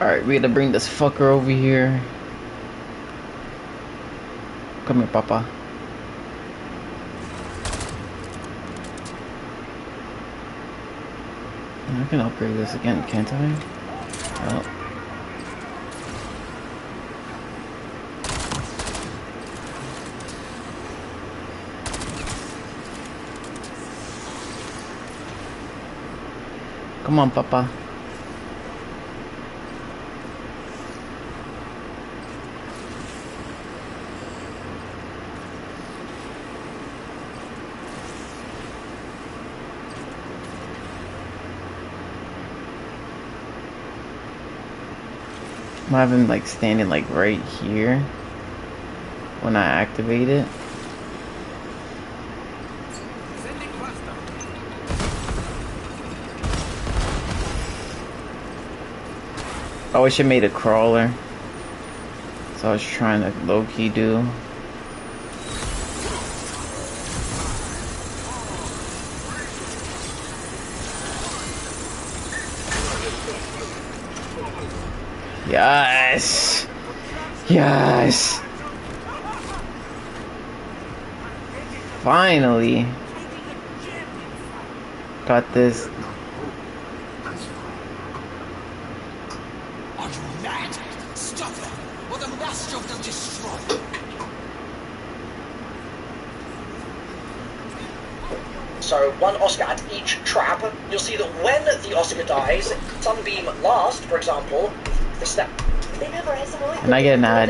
Alright, we gotta bring this fucker over here. Come here, Papa. I can upgrade this again, can't I? Oh. Come on, Papa. I'm having like standing like right here when I activate it. I wish I made a crawler. So I was trying to low-key do. Yes! Yes! Finally! Got this. Are you mad? Stop them, or the master of them destroy. So, one Oscar at each trap. You'll see that when the Oscar dies, Sunbeam last, for example, the step. And I get an ad.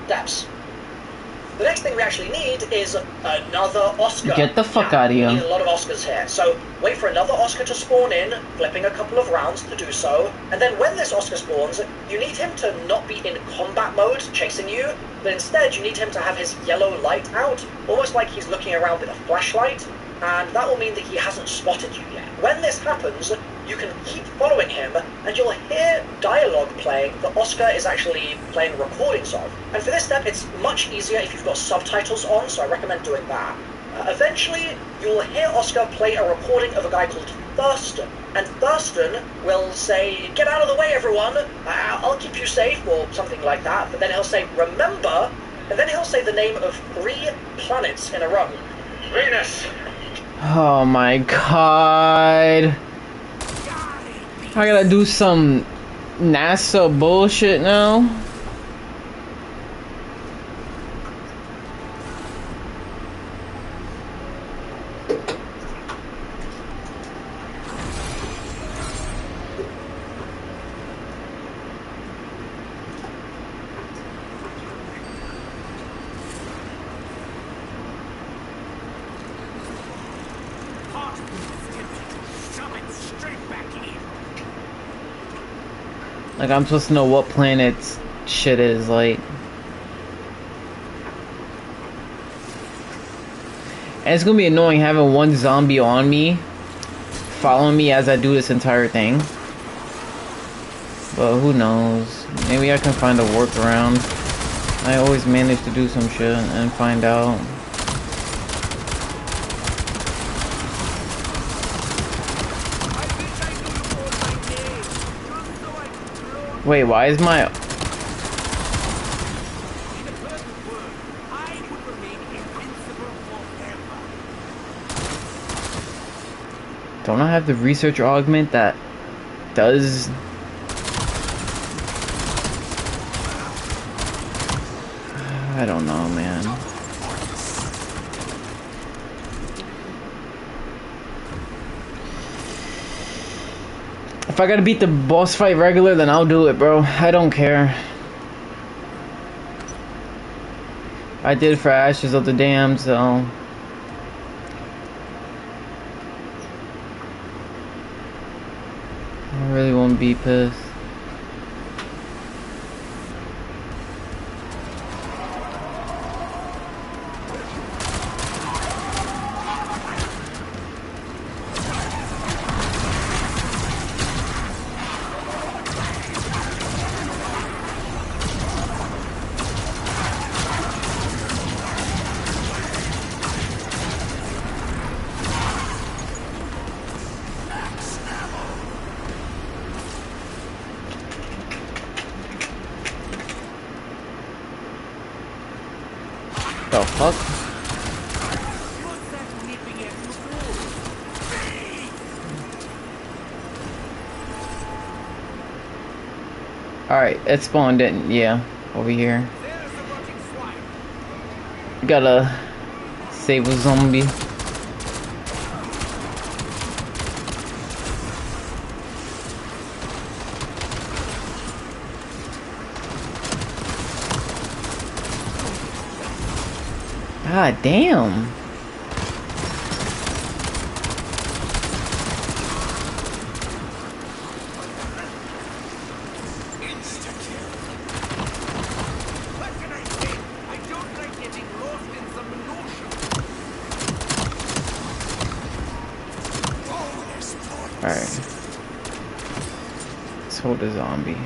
Steps. The next thing we actually need is another Oscar. Get the fuck out of here. We need a lot of Oscars here. So wait for another Oscar to spawn in, flipping a couple of rounds to do so. And then when this Oscar spawns, you need him to not be in combat mode, chasing you, but instead you need him to have his yellow light out, almost like he's looking around with a flashlight, and that will mean that he hasn't spotted you yet. When this happens, you can keep following him, and you'll hear dialogue playing that Oscar is actually playing recordings of. And for this step, it's much easier if you've got subtitles on, so I recommend doing that. Eventually, you'll hear Oscar play a recording of a guy called Thurston, and Thurston will say, "Get out of the way, everyone, I'll keep you safe," or something like that, but then he'll say, "Remember," and then he'll say the name of 3 planets in a row. Venus. Oh my god. I gotta do some NASA bullshit now. Like, I'm supposed to know what planet's shit is, like. And it's gonna be annoying having one zombie on me, following me as I do this entire thing. But who knows? Maybe I can find a workaround. I always manage to do some shit and find out. Wait, why is my... Don't I have the research augment that does... I don't know, man. If I gotta beat the boss fight regular, then I'll do it, bro. I don't care. I did for Ashes of the Damned, so... I really won't be pissed. the fuck? Alright, it spawned in, yeah, over here. Gotta save a zombie. God damn. Alright. Let's hold the zombie.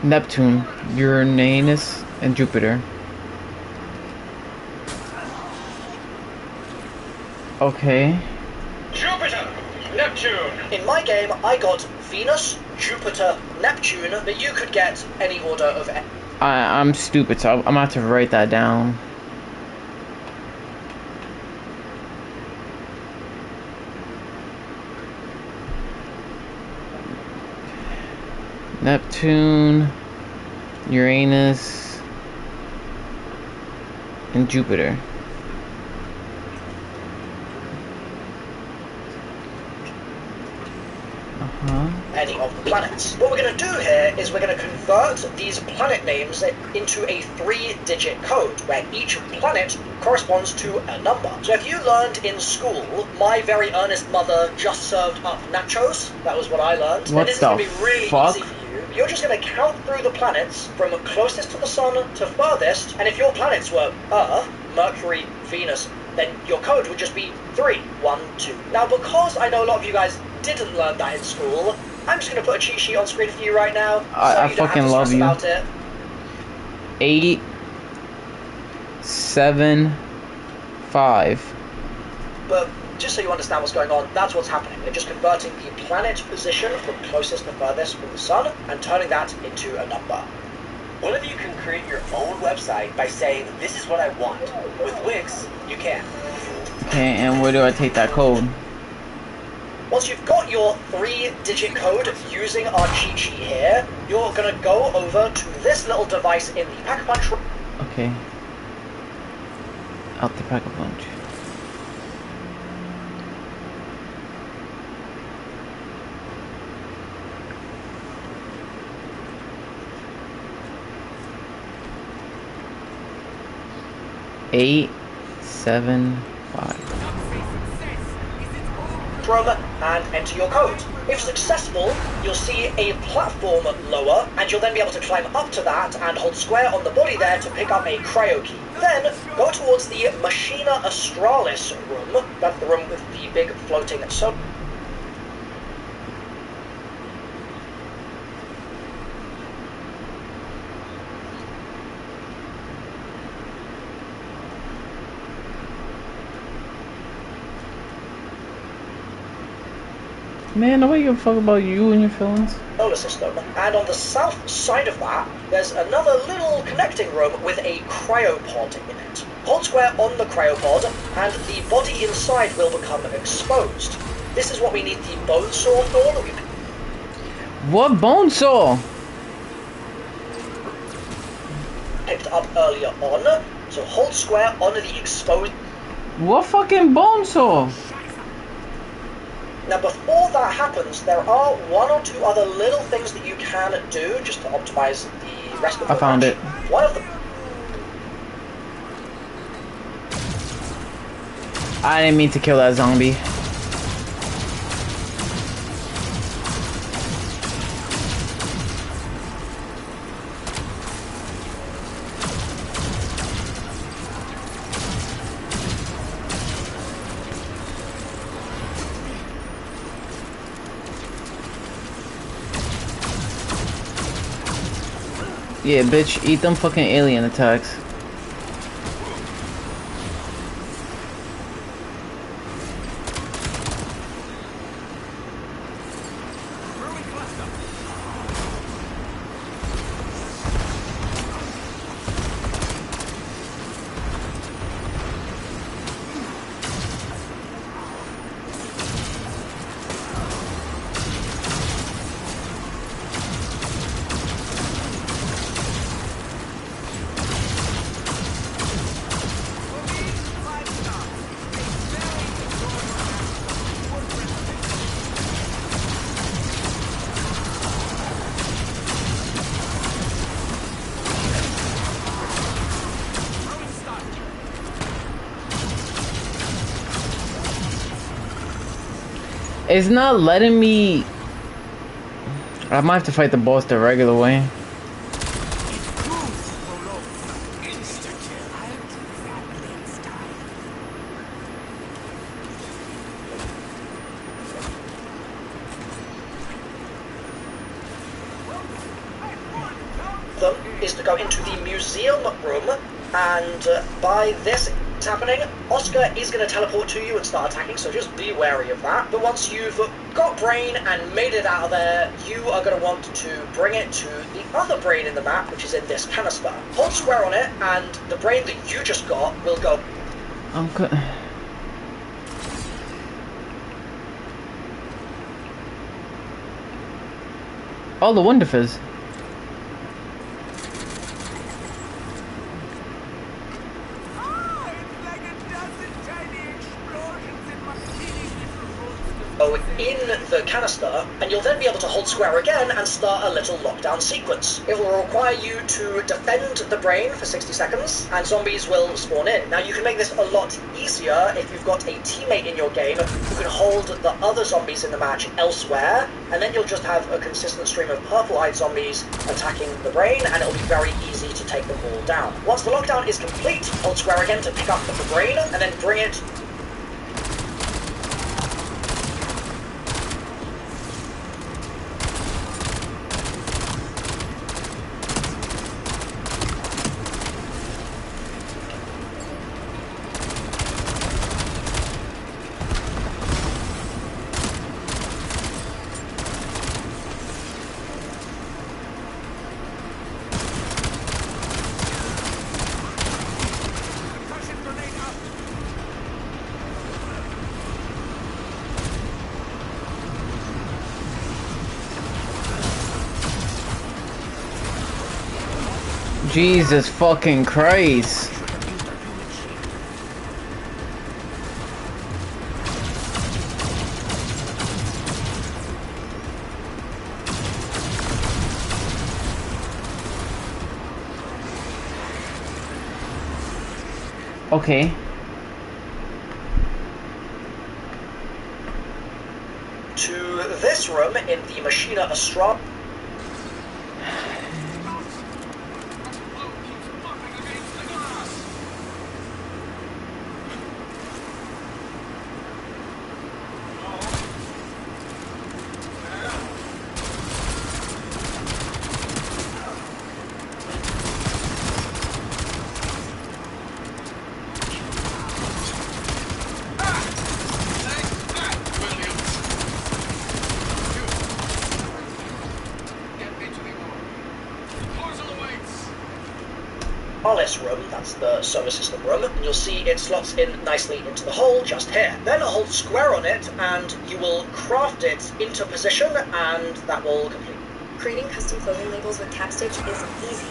Neptune, Uranus, and Jupiter. Okay. Jupiter, Neptune. In my game, I got Venus, Jupiter, Neptune, but you could get any order of. I'm stupid, so I'm gonna have to write that down. Neptune, Uranus, and Jupiter. Any of the planets. What we're going to do here is we're going to convert these planet names into a 3-digit code, where each planet corresponds to a number. So if you learned in school, my very earnest mother just served up nachos, that was what I learned, then this is going to be really easy for you. You're just going to count through the planets from closest to the sun to furthest, and if your planets were Earth, Mercury, Venus, then your code would just be 3, 1, 2. Now, because I know a lot of you guys didn't learn that in school, I'm just going to put a cheat sheet on screen for you right now, so I you don't fucking have to love stress you. about it. 8, 7, 5. But just so you understand what's going on, that's what's happening. They're just converting the planet position from closest to furthest from the sun and turning that into a number. One of you can create your own website by saying, "This is what I want." With Wix, you can. Okay, and where do I take that code? Once you've got your 3-digit code using our cheat sheet here, you're going to go over to this little device in the Pack-a-Punch. Okay. Out the Pack-a-Punch. Eight, 7, 5. And enter your code. If successful, you'll see a platform lower, and you'll then be able to climb up to that and hold square on the body there to pick up a cryo key. Then, go towards the Machina Australis room. That's the room with the big floating soap. Man, nobody give a fuck about you and your feelings. Solar system, and on the south side of that, there's another little connecting room with a cryopod in it. Hold square on the cryopod, and the body inside will become exposed. This is what we need the bone saw for. That we What bone saw? picked up earlier on. So hold square on the exposed. What fucking bone saw? Now, before that happens, there are one or two other little things that you can do just to optimize the rest of the I found match. it. One of them. I didn't mean to kill that zombie. Yeah, bitch, eat them fucking alien attacks. It's not letting me. I might have to fight the boss the regular way. Them is to go into the museum room, and by this happening, Oscar is going to teleport to you and start attacking, so just be wary of that. But once you've got Brain and made it out of there, you are going to want to bring it to the other Brain in the map, which is in this canister. Hold square on it, and the Brain that you just got will go. I'm good. Oh, the Wonder Fizz. In the canister, and you'll then be able to hold square again and start a little lockdown sequence. It will require you to defend the Brain for 60 seconds, and zombies will spawn in. Now, you can make this a lot easier if you've got a teammate in your game who can hold the other zombies in the match elsewhere, and then you'll just have a consistent stream of purple-eyed zombies attacking the Brain, and it'll be very easy to take them all down. Once the lockdown is complete, hold square again to pick up the Brain, and then bring it. Jesus fucking Christ. Okay. To this room in the Machina Astra. RLS room, that's the solar system room, and you'll see it slots in nicely into the hole just here. Then hold square on it, and you will craft it into position, and that will complete. Creating custom clothing labels with Tapstitch is easy.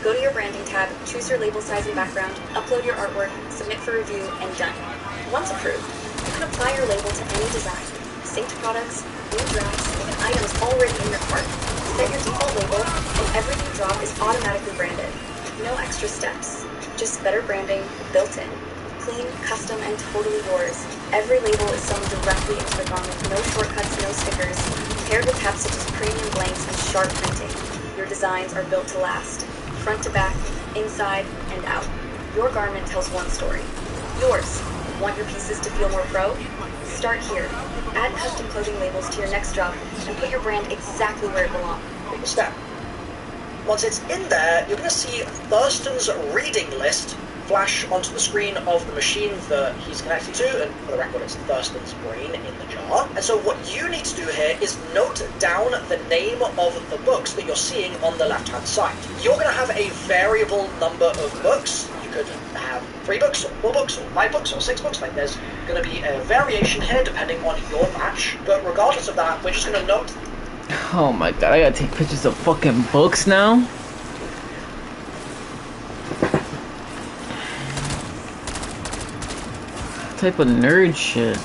Go to your branding tab, choose your label size and background, upload your artwork, submit for review, and done. Once approved, you can apply your label to any design, synced products, new drafts, even items already in your cart. Set your default label, and every new drop is automatically branded. No extra steps, just better branding built in. Clean, custom, and totally yours. Every label is sewn directly into the garment, no shortcuts, no stickers. Paired with Tapstitch's premium blanks and sharp printing, your designs are built to last. Front to back, inside, and out. Your garment tells one story. Yours. Want your pieces to feel more pro? Start here. Add custom clothing labels to your next drop and put your brand exactly where it belongs. Big step. Once it's in there, you're going to see Thurston's reading list flash onto the screen of the machine that he's connected to, and for the record, it's Thurston's brain in the jar. And so what you need to do here is note down the name of the books that you're seeing on the left-hand side. You're going to have a variable number of books. You could have 3 books, or 4 books, or 5 books, or 6 books. Like, there's going to be a variation here depending on your match. But regardless of that, we're just going to note. Oh my god, I gotta take pictures of fucking books now? What type of nerd shit?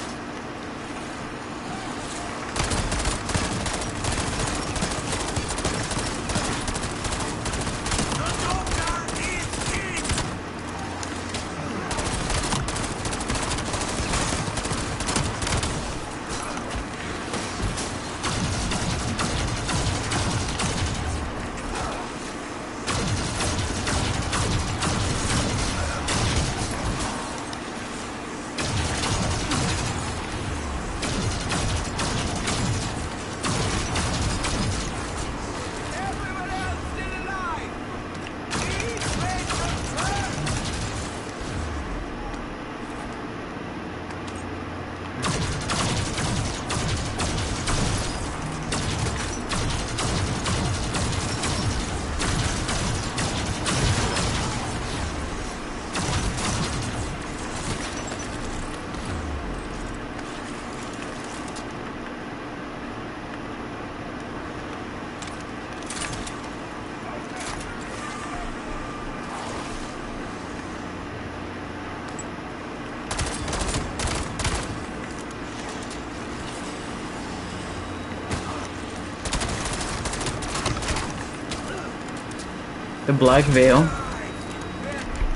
The black veil.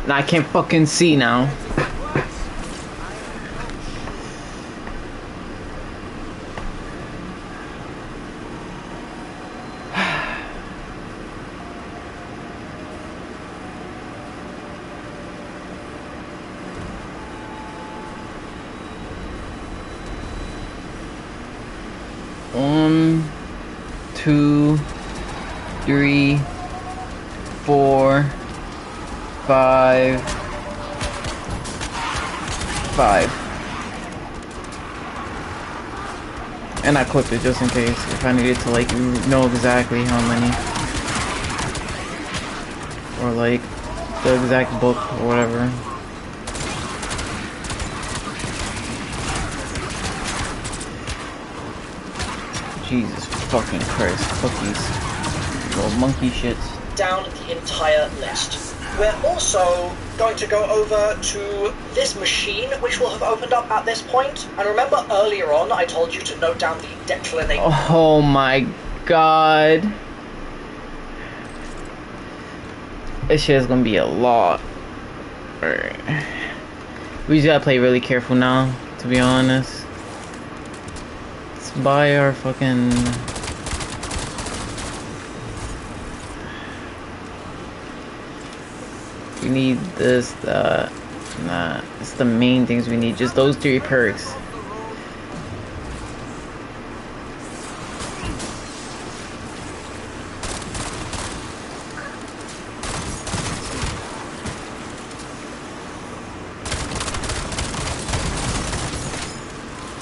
Now I can't fucking see now. One, 2, 3, 4, 5, 5. And I clipped it just in case if I needed to like know exactly how many. Or like the exact book or whatever. Jesus fucking Christ, cookies. Little monkey shits. Down the entire list. We're also going to go over to this machine, which will have opened up at this point. And remember earlier on, I told you to note down the declination. Oh my god. This shit is gonna be a lot. We just gotta play really careful now, to be honest. Let's buy our fucking... We need this, that, and that. It's the main things we need. Just those 3 perks.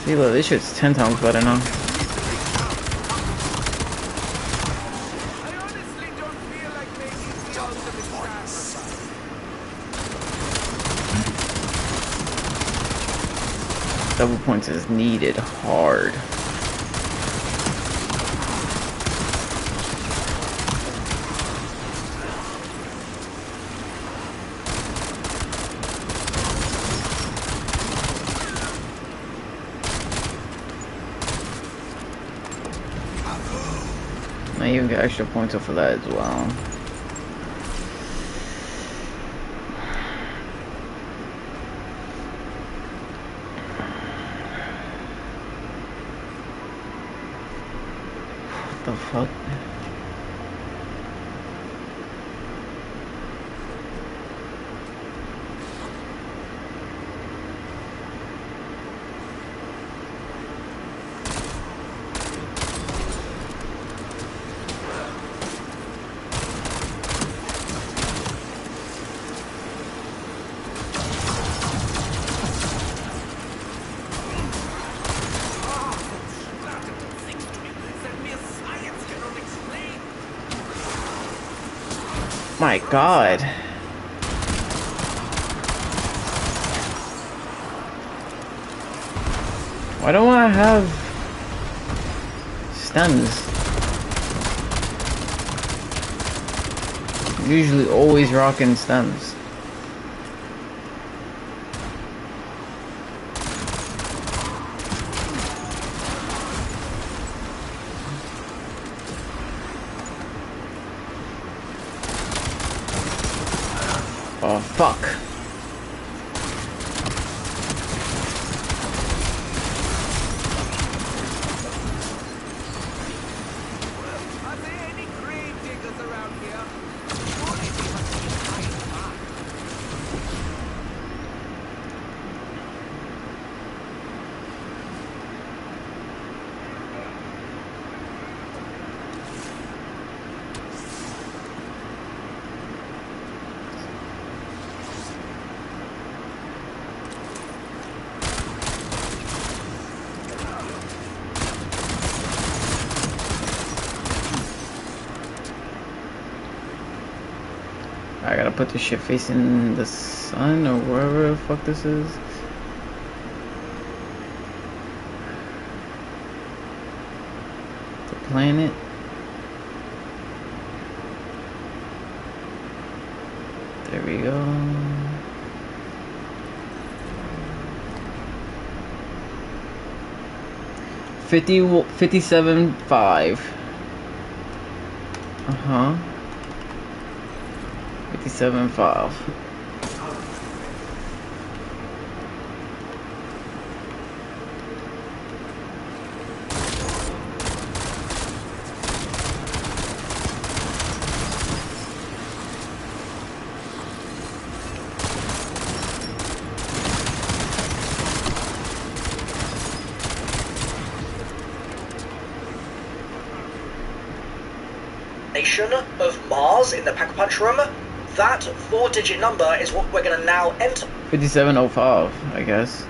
See, look, this shit's 10 times better now. recovery points is needed hard. I even get extra points up for that as well. What the fuck? My God. Why don't I have stems? Usually always rocking stems. Oh, fuck. Are there any grave diggers around here? I gotta put this shit facing the sun or wherever the fuck this is. The planet. There we go. $57.5. 57.5. Of Mars in the Pack-a-Punch room. That 4-digit number is what we're going to now enter. 57.05, I guess.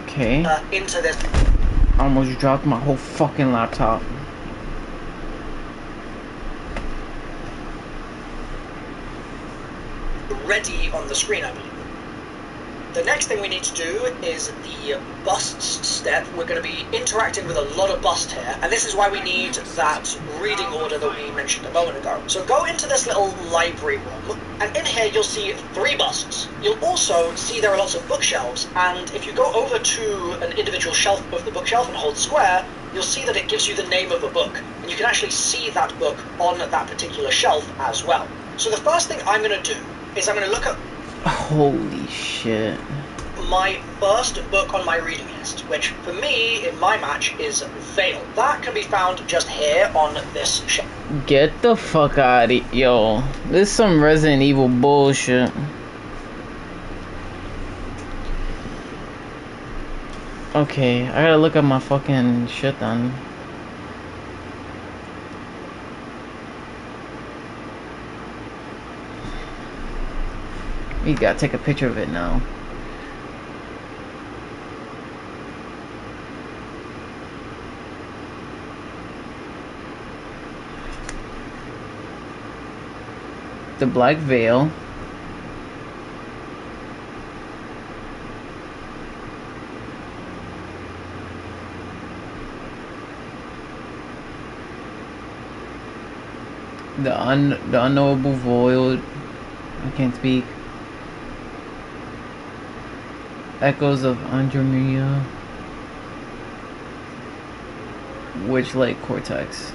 Okay. Into this. I almost dropped my whole fucking laptop. Ready on the screen, I believe. The next thing we need to do is the busts step. We're going to be interacting with a lot of busts here, and this is why we need that reading order that we mentioned a moment ago. So go into this little library room, and in here you'll see 3 busts. You'll also see there are lots of bookshelves, and if you go over to an individual shelf of the bookshelf and hold square, you'll see that it gives you the name of a book, and you can actually see that book on that particular shelf as well. So the first thing I'm going to do is I'm going to look at... Holy shit. My first book on my reading list, which for me, in my match, is Veil. That can be found just here on this shelf. Get the fuck out of here. Yo, this is some Resident Evil bullshit. Okay, I gotta look at my fucking shit then. You gotta take a picture of it now. The Black Veil. The unknowable void. I can't speak. Echoes of Andromeda. Witch Lake Cortex.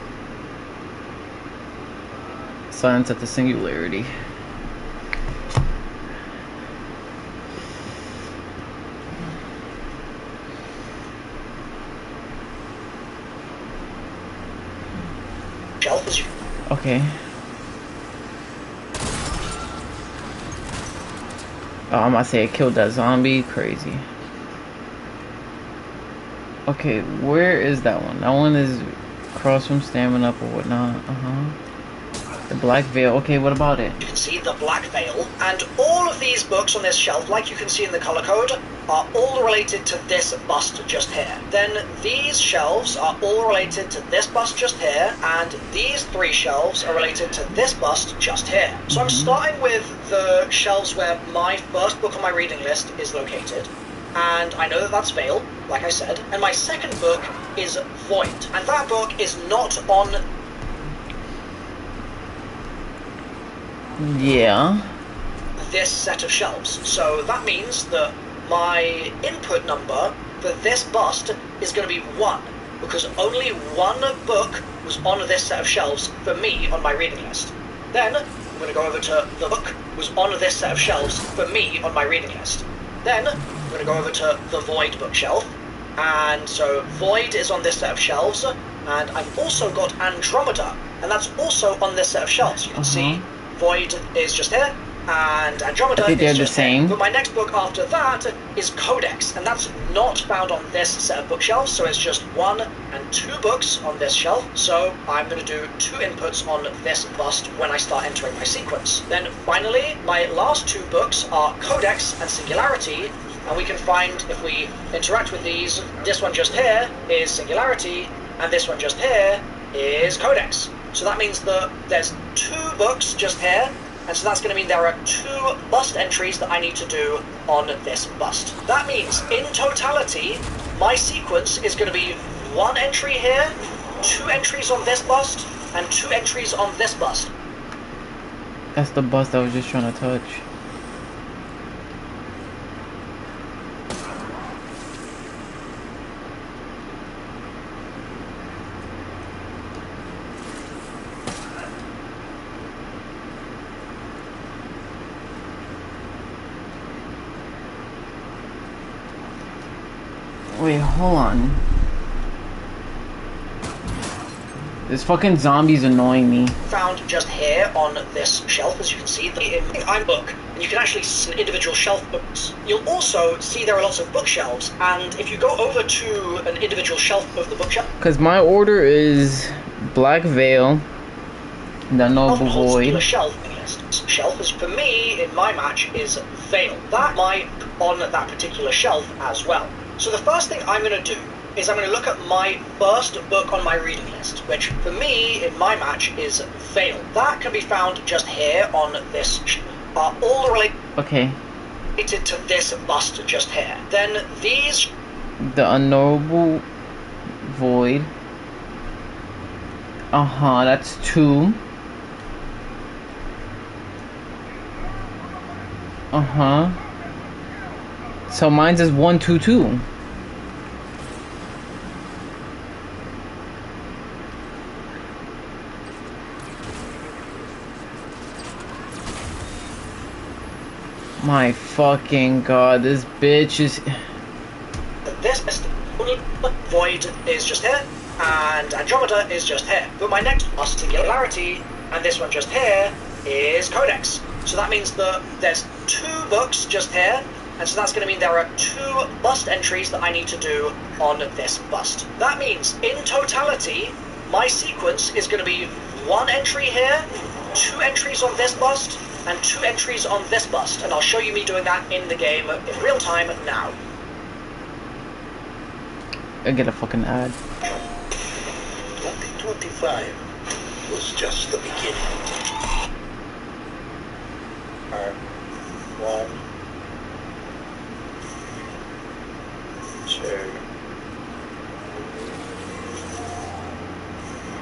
Silence at the Singularity. Okay. Oh, I'm gonna say I killed that zombie. Crazy. Okay, where is that one? That one is across from stamina up or whatnot. The Black Veil. Okay, what about it? You can see the Black Veil, and all of these books on this shelf, like you can see in the color code, are all related to this bust just here. Then these shelves are all related to this bust just here, and these 3 shelves are related to this bust just here. So I'm starting with the shelves where my first book on my reading list is located, and I know that that's Veil, like I said, and my second book is Void, and that book is not on... Yeah. this set of shelves. So that means that my input number for this bust is going to be 1, because only 1 book was on this set of shelves for me on my reading list. Then I'm going to go over to the book was on this set of shelves for me on my reading list. Then I'm going to go over to the Void bookshelf, and so Void is on this set of shelves, and I've also got Andromeda, and that's also on this set of shelves. You can see Void is just here, and Andromeda is just here. But my next book after that is Codex, and that's not found on this set of bookshelves, so it's just 1 and 2 books on this shelf. So I'm going to do 2 inputs on this bust when I start entering my sequence. Then finally, my last 2 books are Codex and Singularity, and we can find, if we interact with these, this one just here is Singularity, and this one just here is Codex. So that means that there's 2 books just here, and so that's going to mean there are 2 bust entries that I need to do on this bust. That means, in totality, my sequence is going to be 1 entry here, 2 entries on this bust, and 2 entries on this bust. That's the bust I was just trying to touch. Wait, hold on. This fucking zombie's annoying me. Found just here on this shelf, as you can see, I'm book, and you can actually see individual shelf books. You'll also see there are lots of bookshelves, and if you go over to an individual shelf of the bookshelf, because my order is Black Veil, the Noble Void. Shelf is, for me in my match, is Veil. That might on that particular shelf as well. So the first thing I'm going to do is I'm going to look at my first book on my reading list, which for me in my match is Veil. That can be found just here on this, are all related to this bust just here. Then these... The Unknowable Void. That's 2. So mine's is 1, 2, 2. My fucking god, this bitch is... This Void is just here, and Andromeda is just here. But my next bust, Singularity, and this one just here, is Codex. So that means that there's 2 books just here, and so that's going to mean there are 2 bust entries that I need to do on this bust. That means, in totality, my sequence is going to be 1 entry here, 2 entries on this bust, and 2 entries on this bust. And I'll show you me doing that in the game in real time now. I get a fucking ad. 2025 was just the beginning. Part 1, 2,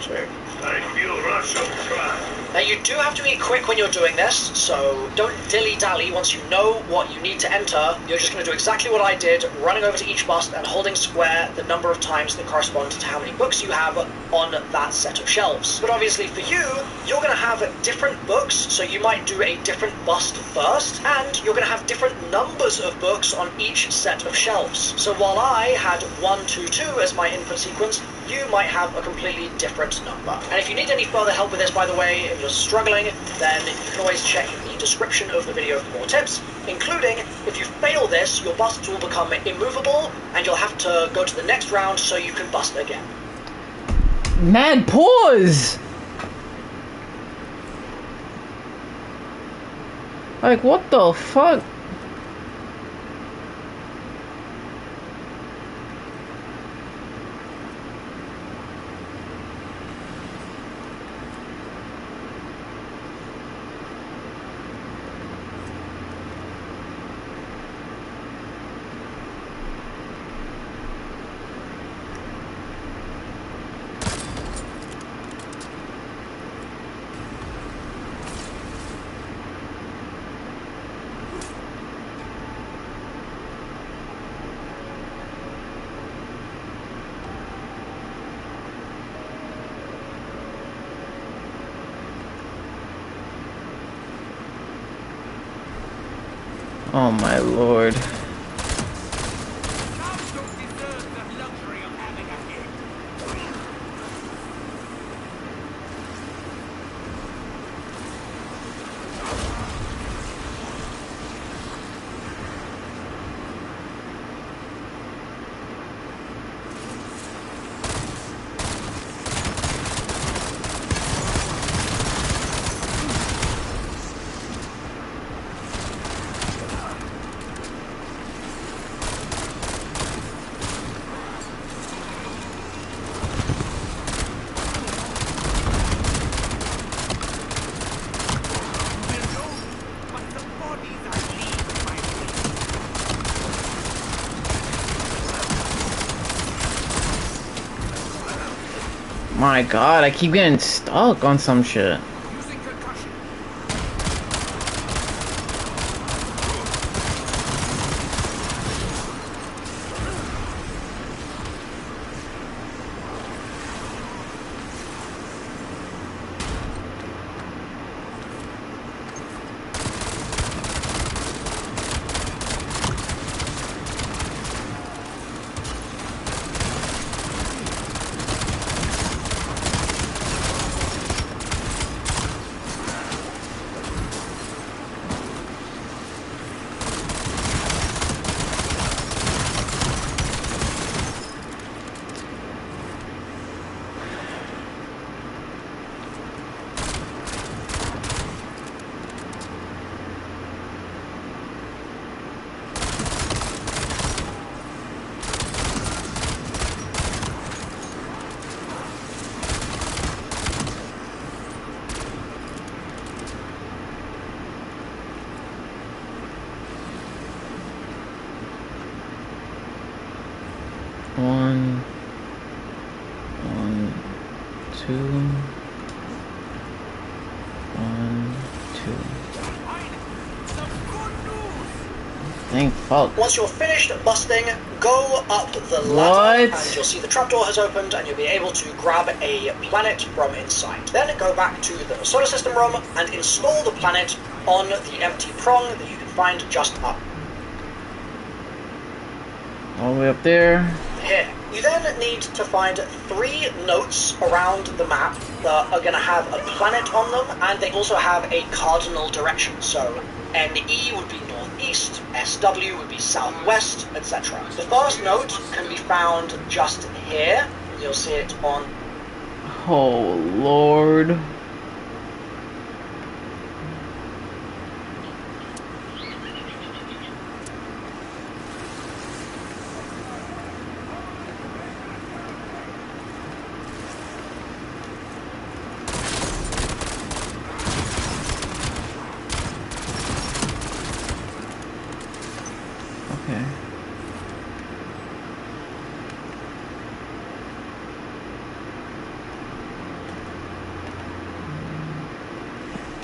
2. I feel rush of trash. Now you do have to be quick when you're doing this, so don't dilly-dally. Once you know what you need to enter, you're just going to do exactly what I did, running over to each bust and holding square the number of times that correspond to how many books you have on that set of shelves. But obviously for you, you're going to have different books, so you might do a different bust first, and you're going to have different numbers of books on each set of shelves. So while I had 1, 2, 2 as my input sequence, you might have a completely different number. And if you need any further help with this, by the way, if you're struggling, then you can always check the description of the video for more tips, including if you fail this, your busts will become immovable and you'll have to go to the next round so you can bust again. Mad pause! Like, what the fuck? Oh my lord. My god, I keep getting stuck on some shit. One, two, 1, 2. Thank fuck. Once you're finished busting, go up the ladder and you'll see the trapdoor has opened and you'll be able to grab a planet from inside. Then go back to the solar system room and install the planet on the empty prong that you can find just up All the way up there. here. You then need to find 3 notes around the map that are going to have a planet on them, and they also have a cardinal direction. So NE would be northeast, SW would be southwest, etc. The first note can be found just here. You'll see it on... Oh lord. Okay.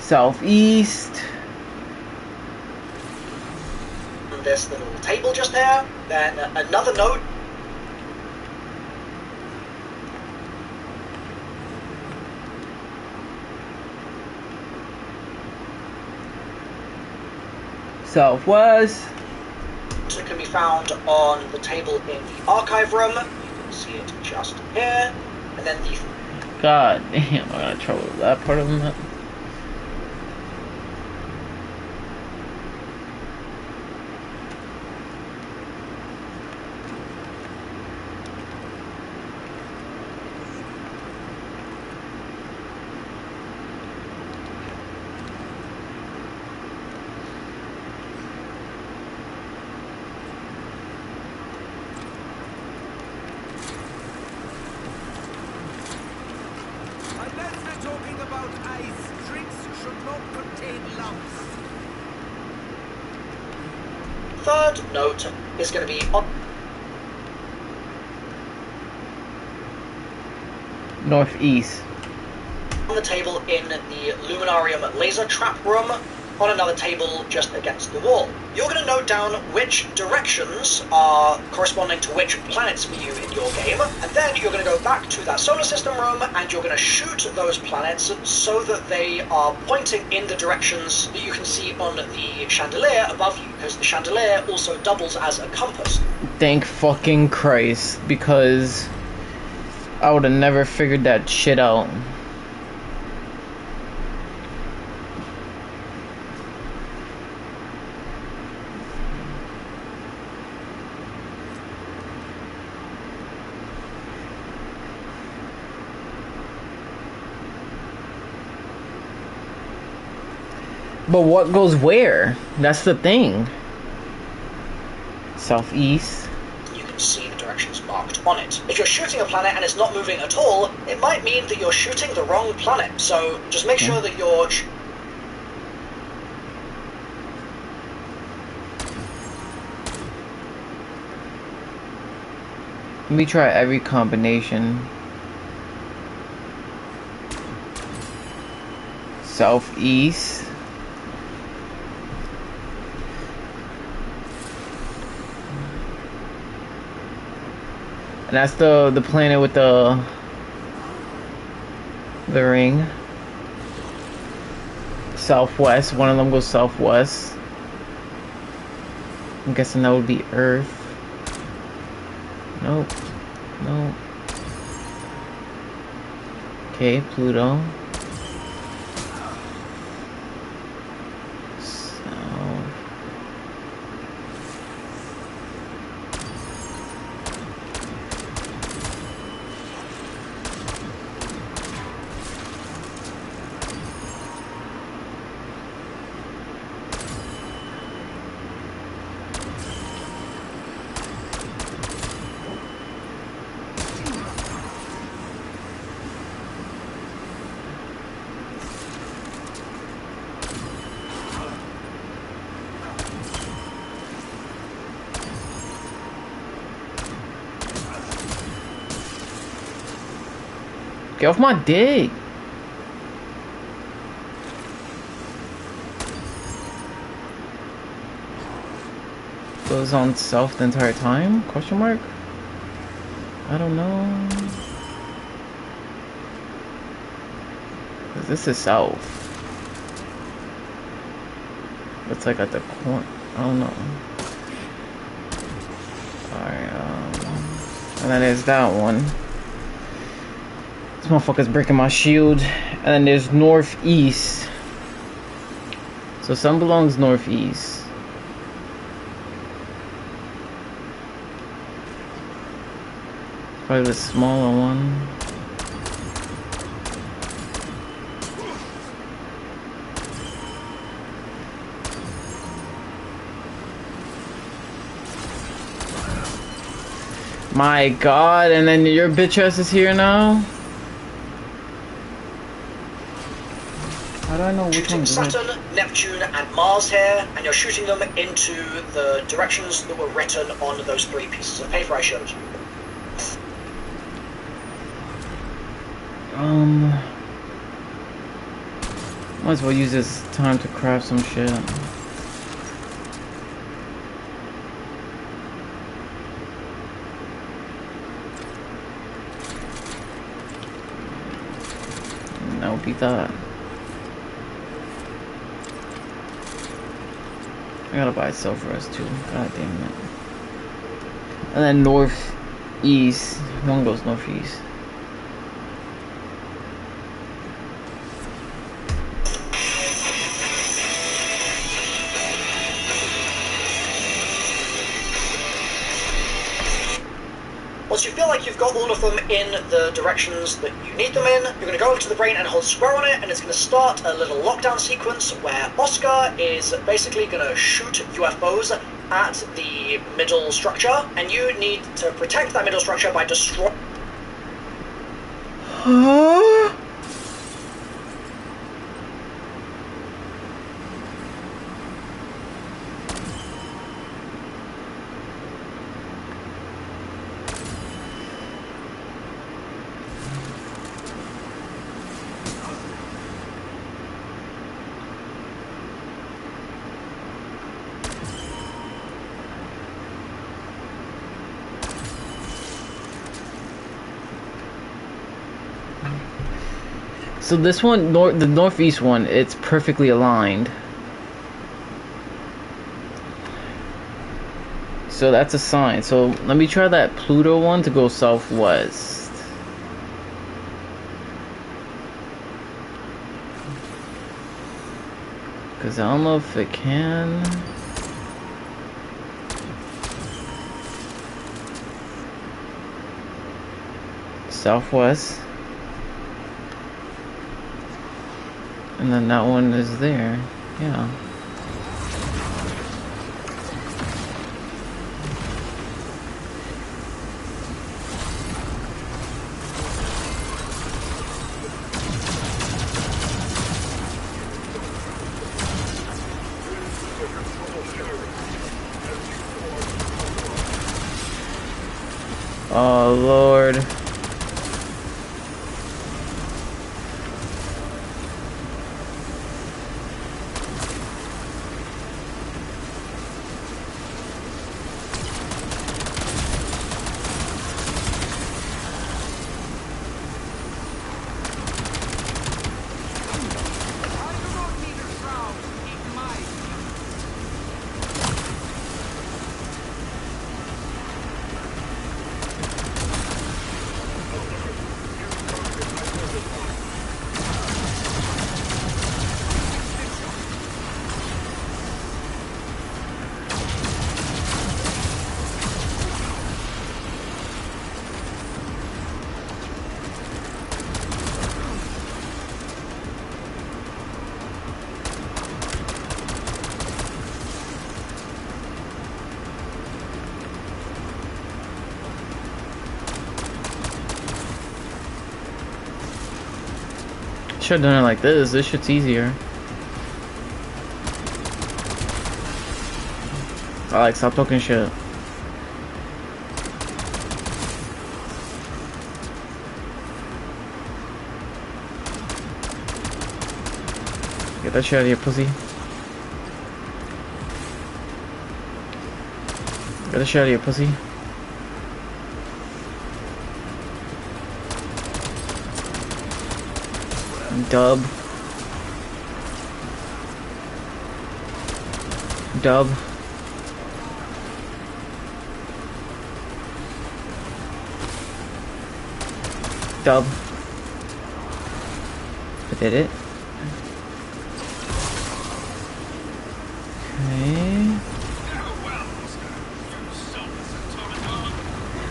Southeast. This little table just there, then another note. Southwest. It can be found on the table in the archive room. You can see it just here. And then the... God damn, I got trouble with that part of them. Unless we're talking about ice, drinks should not contain lumps. third note is going to be on Northeast. the table in the Luminarium laser trap room, on another table just against the wall. You're going to note down which directions are corresponding to which planets for you in your game, and then you're going to go back to that solar system room and you're going to shoot those planets so that they are pointing in the directions that you can see on the chandelier above you, because the chandelier also doubles as a compass. Thank fucking Christ, because I would have never figured that shit out. But what goes where? That's the thing. Southeast. You can see the directions marked on it. If you're shooting a planet and it's not moving at all, it might mean that you're shooting the wrong planet. So just make sure that you're... Let me try every combination. Southeast. And that's the planet with the ring. Southwest. One of them goes southwest. I'm guessing that would be Earth. Nope. Nope. Okay, Pluto. Get off my dick! Goes on south the entire time? Question mark? I don't know. 'Cause this is south. It's like at the corner. I don't know. Alright, and then there's that one. This motherfucker's breaking my shield. And then there's northeast. So some belongs northeast. Probably the smaller one. My God, and then your bitch ass is here now? How do I know which one's which? Saturn, Neptune, and Mars here, and you're shooting them into the directions that were written on those three pieces of paper I showed you. Might as well use this time to craft some shit. That would be that. I gotta buy Silverus too. God damn it. And then northeast. One goes northeast. Once you feel like you've got all of them in the directions that you need them in, you're going to go over to the brain and hold square on it, and it's going to start a little lockdown sequence where Oscar is basically going to shoot UFOs at the middle structure, and you need to protect that middle structure by destroying... Huh? So this one, the northeast one, it's perfectly aligned. So that's a sign. So let me try that Pluto one to go southwest. Because I don't know if it can. Southwest. And then that one is there. Yeah. Oh Lord. Should have done it like this. This shit's easier. Alex, stop talking shit. Get that shit out of here, pussy. Get that shit out of here, pussy. Dub. Dub. Dub. I did it. Okay.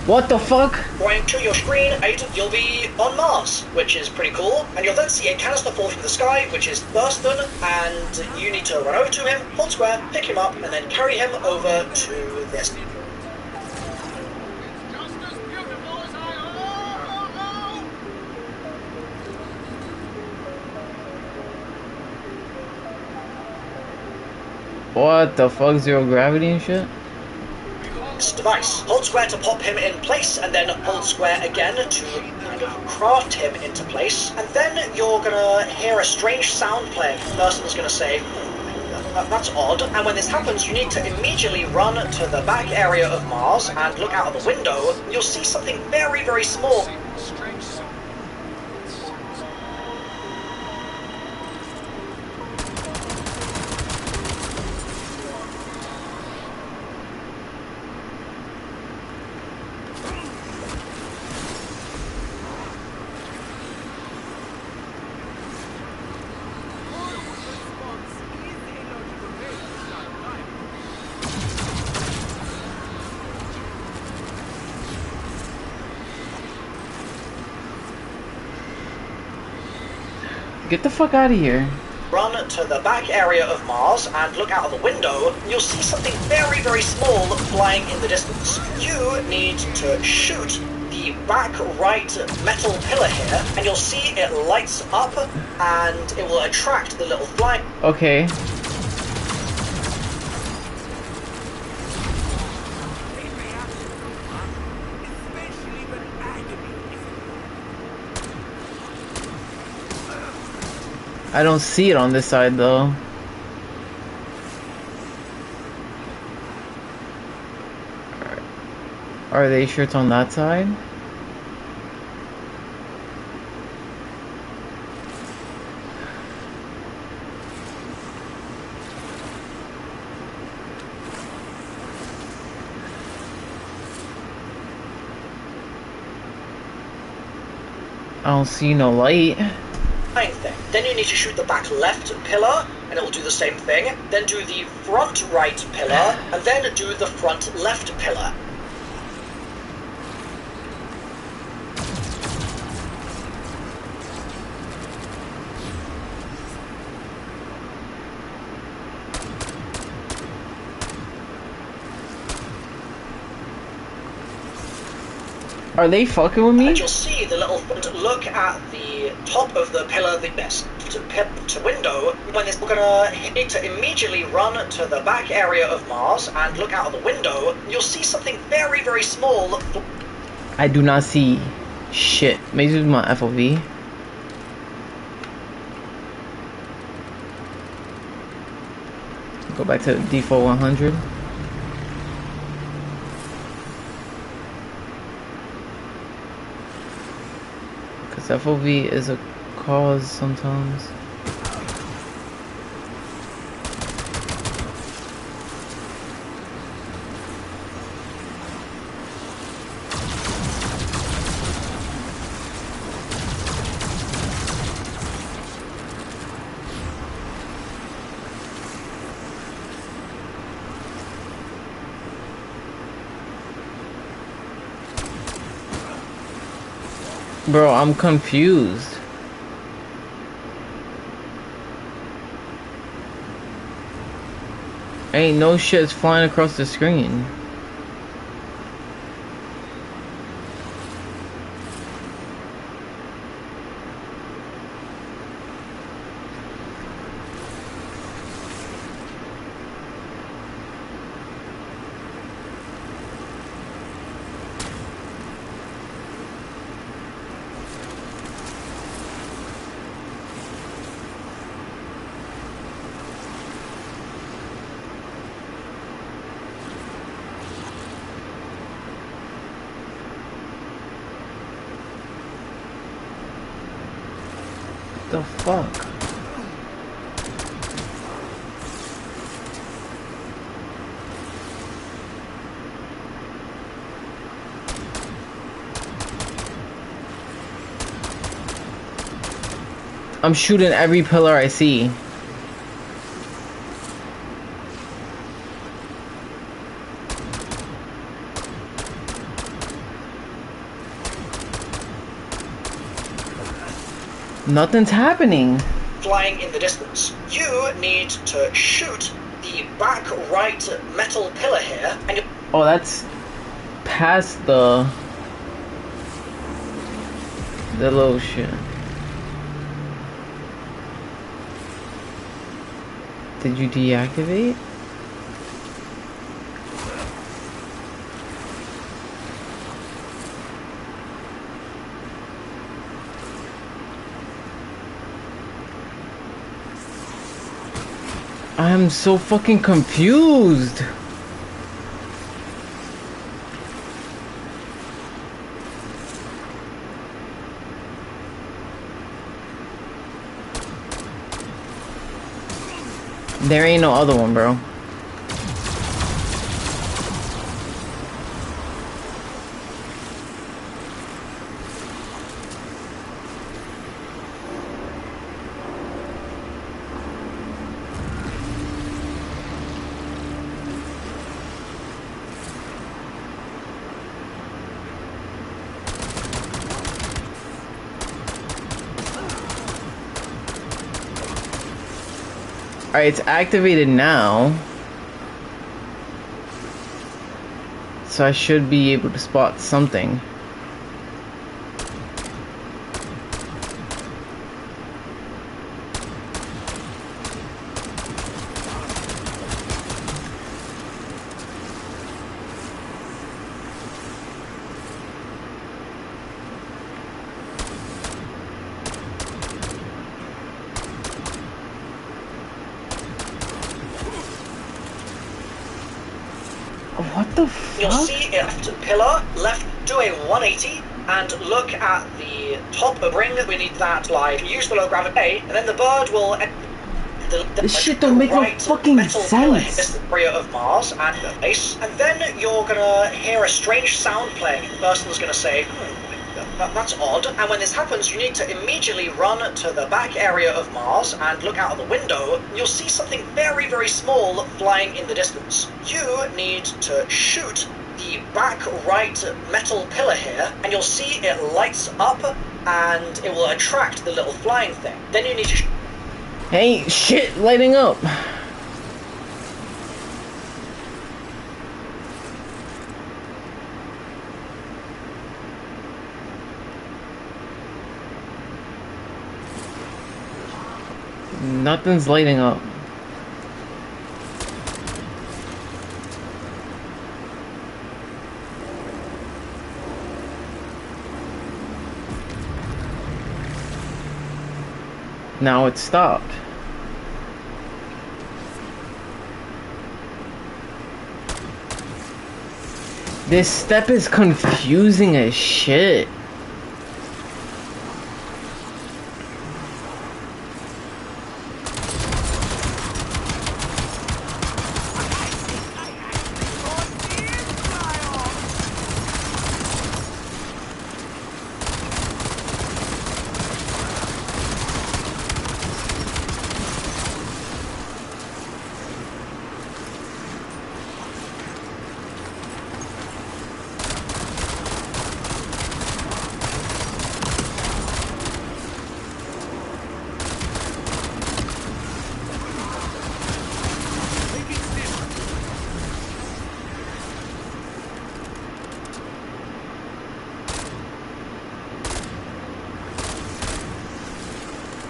What the fuck? Going to your screen 8, you'll be on Mars, which is pretty cool, and you'll then see a canister fall from the sky, which is Thurston, and you need to run over to him, hold square, pick him up, and then carry him over to this. What the fuck? Zero gravity and shit? Behold this device. Hold square to pop him in place, and then hold square again to kind of craft him into place. And then you're gonna hear a strange sound playing. The person's gonna say, that's odd. And when this happens, you need to immediately run to the back area of Mars and look out of the window. You'll see something very, very small. Get the fuck out of here. Run to the back area of Mars and look out of the window. You'll see something very, very small flying in the distance. You need to shoot the back right metal pillar here, and you'll see it lights up and it will attract the little flying. Okay. I don't see it on this side though. Are they sure it's on that side? I don't see no light. Thing. Then you need to shoot the back left pillar, and it will do the same thing. Then do the front right pillar, and then do the front left pillar. Are they fucking with me? And you'll see the little look at the top of the pillar, the best to window. When this, we're gonna need to immediately run to the back area of Mars and look out of the window. You'll see something very, very small. I do not see shit. Maybe it's my FOV. Go back to the default 100. FOV is a cause sometimes. Bro, I'm confused. Ain't no shit's flying across the screen. The fuck? I'm shooting every pillar I see. Nothing's happening. Flying in the distance. You need to shoot the back right metal pillar here, and oh, that's past the little shit. Did you deactivate? I'm so fucking confused. There ain't no other one, bro. Alright, it's activated now. So I should be able to spot something. What the fuck? You'll see left pillar, left, do a 180, and look at the top of ring. We need that, like, use below gravity, and then the bird will... This shit don't make no fucking sense. The area of Mars and the base, and then you're gonna hear a strange sound playing. The person's gonna say, that's odd. And when this happens, you need to immediately run to the back area of Mars and look out of the window. You'll see something very, very small flying in the distance. You need to shoot the back right metal pillar here, and you'll see it lights up, and it will attract the little flying thing. Then you need to... Hey, shit lighting up. Nothing's lighting up. Now it stopped. This step is confusing as shit.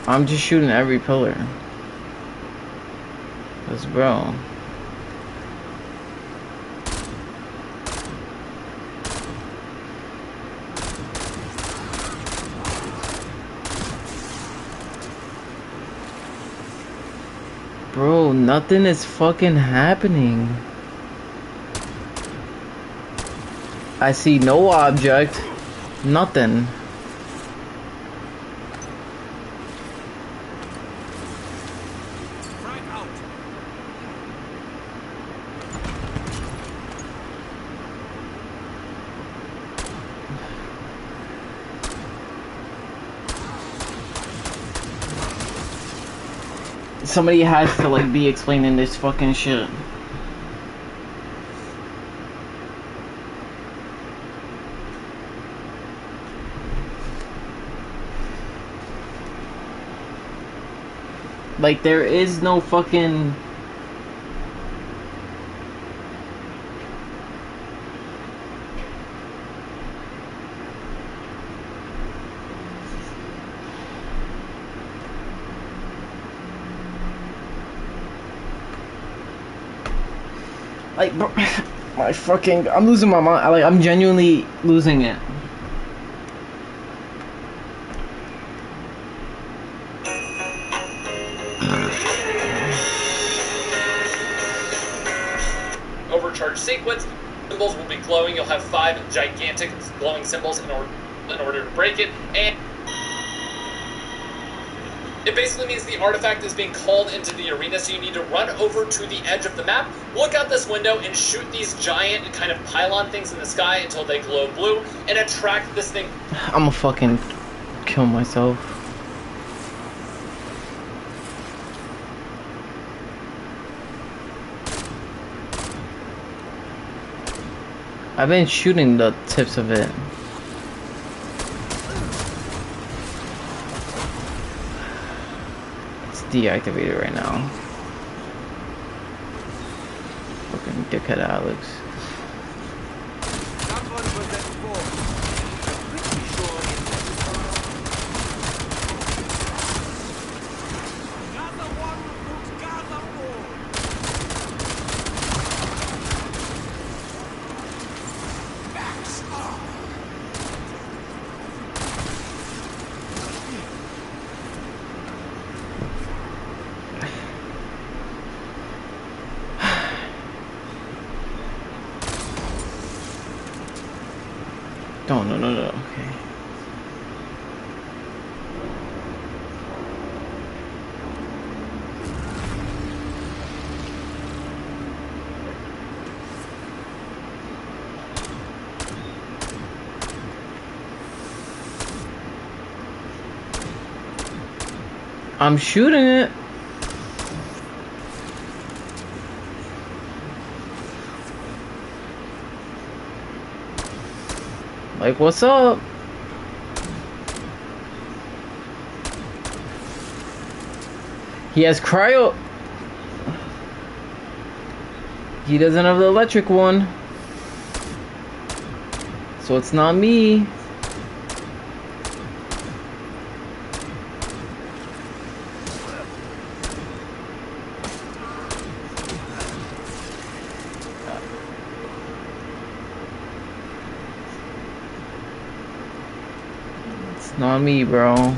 I'm just shooting every pillar. Cause bro. Bro, nothing is fucking happening. I see no object. Nothing. Somebody has to like be explaining this fucking shit. Like there is no fucking like, bro, my fucking, I'm losing my mind. Like, I'm genuinely losing it. sequence. Symbols will be glowing. You'll have 5 gigantic glowing symbols in order to break it, and it basically means the artifact is being called into the arena, so you need to run over to the edge of the map, look out this window, and shoot these giant kind of pylon things in the sky until they glow blue, and attract this thing. I'ma fucking kill myself. I've been shooting the tips of it. Deactivated right now. Fucking dickhead Alex. That one was at 4. I'm pretty sure it's gather one would gather more. Backs up. No, okay. I'm shooting it. Like, what's up? He has cryo. He doesn't have the electric one. So it's not me. It's not me, bro.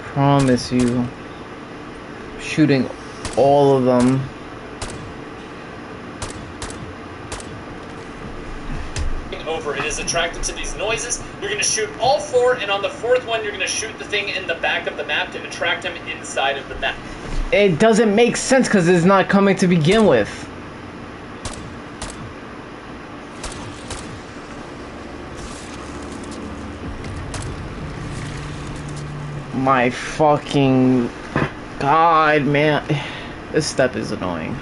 Promise you. Shooting all of them. Over, it is attracted to these noises. You're going to shoot all 4, and on the 4th one, you're going to shoot the thing in the back of the map to attract him inside of the map. It doesn't make sense because it's not coming to begin with. My fucking God, man. This step is annoying.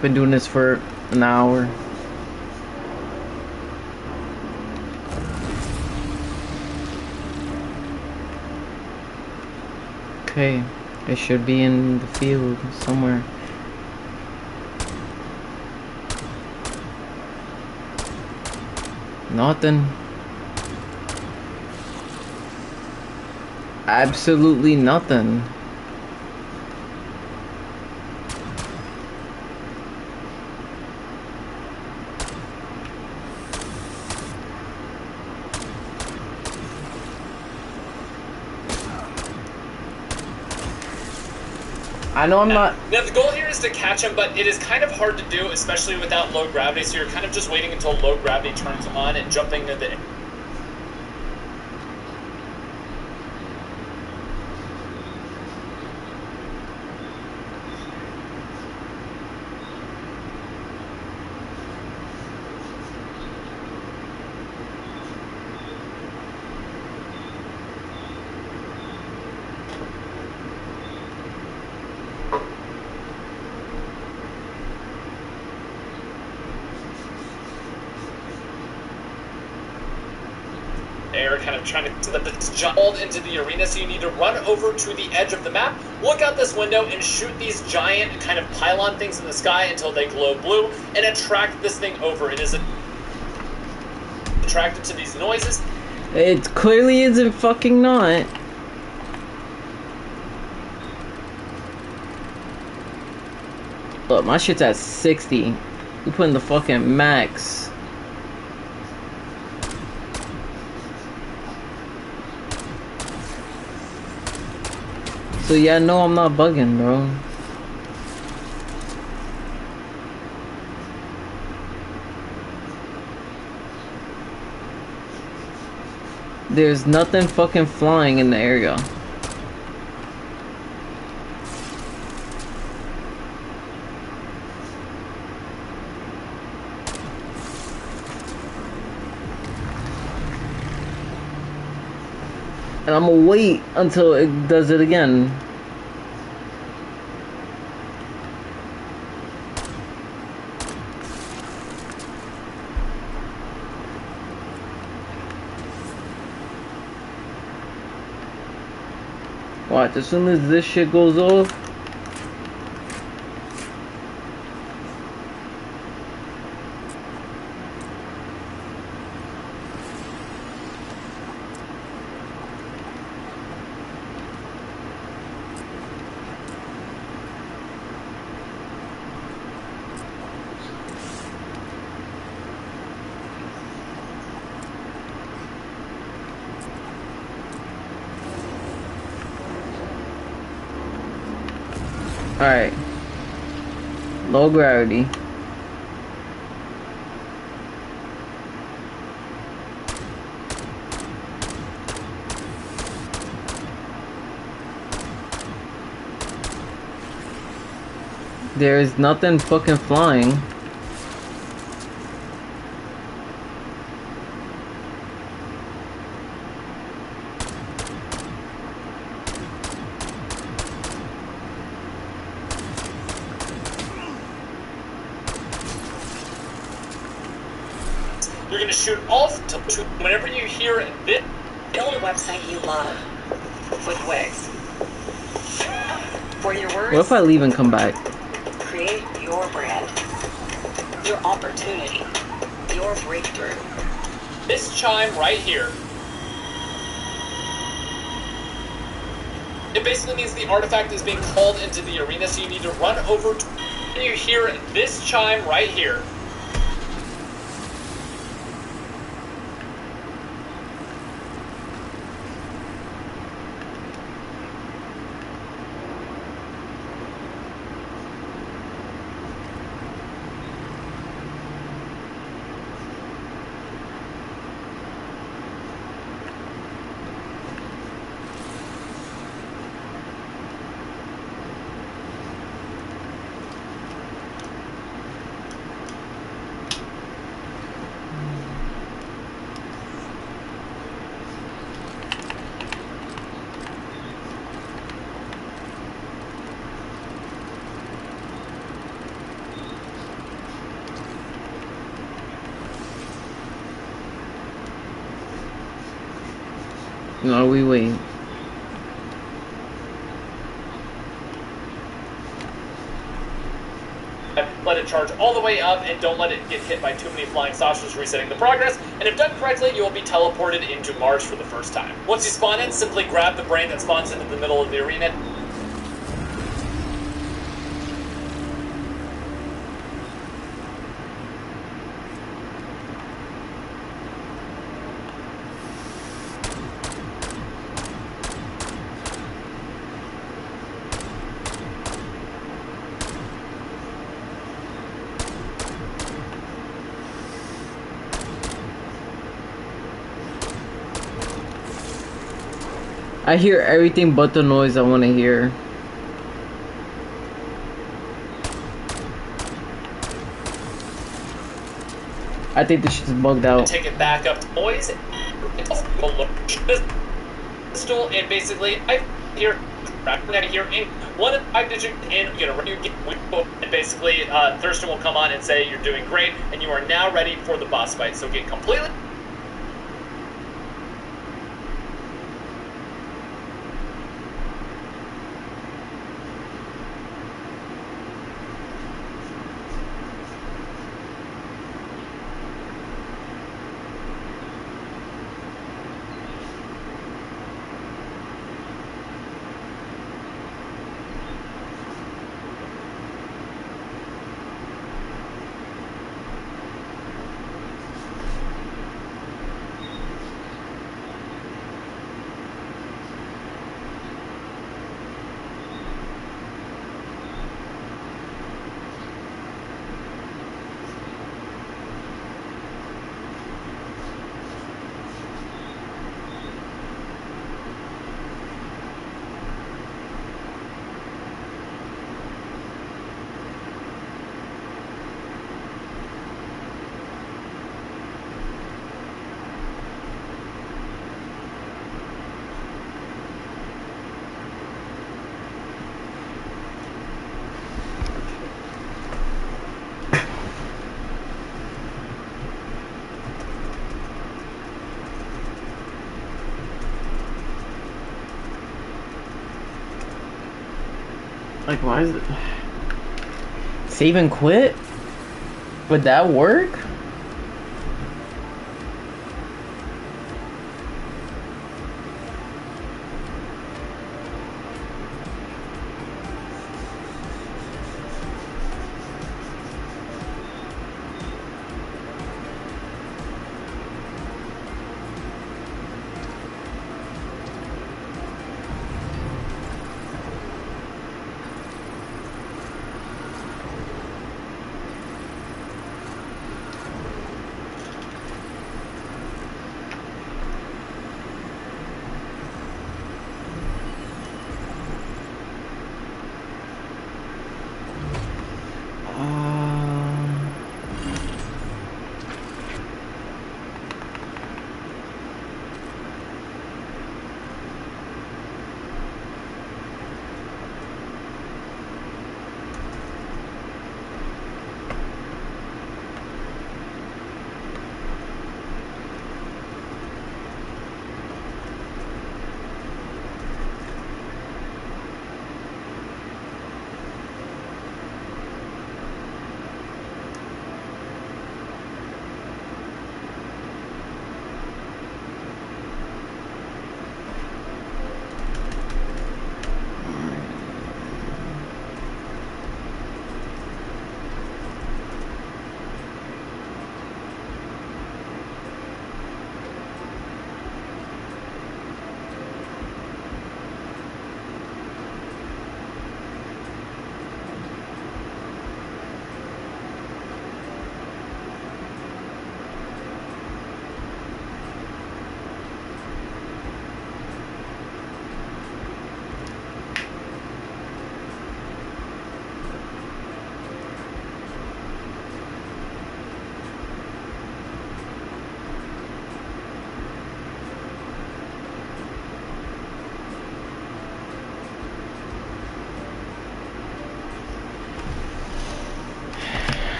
Been doing this for an hour. Okay, it should be in the field somewhere. Nothing. Absolutely nothing. I know I'm not. Now, the goal here is to catch him, but it is kind of hard to do, especially without low gravity, so you're kind of just waiting until low gravity turns on and jumping into the... kind of trying to let this jump into the arena, so you need to run over to the edge of the map, look out this window, and shoot these giant kind of pylon things in the sky until they glow blue, and attract this thing over. It is attracted to these noises. It clearly isn't fucking not. Look, my shit's at 60. You putting the fucking max. So yeah, no, I'm not bugging, bro. There's nothing fucking flying in the area. And I'm gonna wait until it does it again. Watch, as soon as this shit goes off, alright. Low gravity. There is nothing fucking flying. You're going to shoot all whenever you hear this. Build a website you love with Wix. For your words, What if I leave and come back? create your brand, your opportunity, your breakthrough. This chime right here. It basically means the artifact is being called into the arena, so you need to run over to when you hear this chime right here. No, we wait. Let it charge all the way up, and don't let it get hit by too many flying saucers, resetting the progress. And if done correctly, you will be teleported into Mars for the first time. Once you spawn in, simply grab the brain that spawns into the middle of the arena. I hear everything but the noise I want to hear. I think this shit's bugged out. Take it back up to noise. Pistol, and basically, I hear in 1 5 digit in, and basically, Thurston will come on and say you're doing great, and you are now ready for the boss fight. So get completely. Like, why is it... Save and quit? Would that work?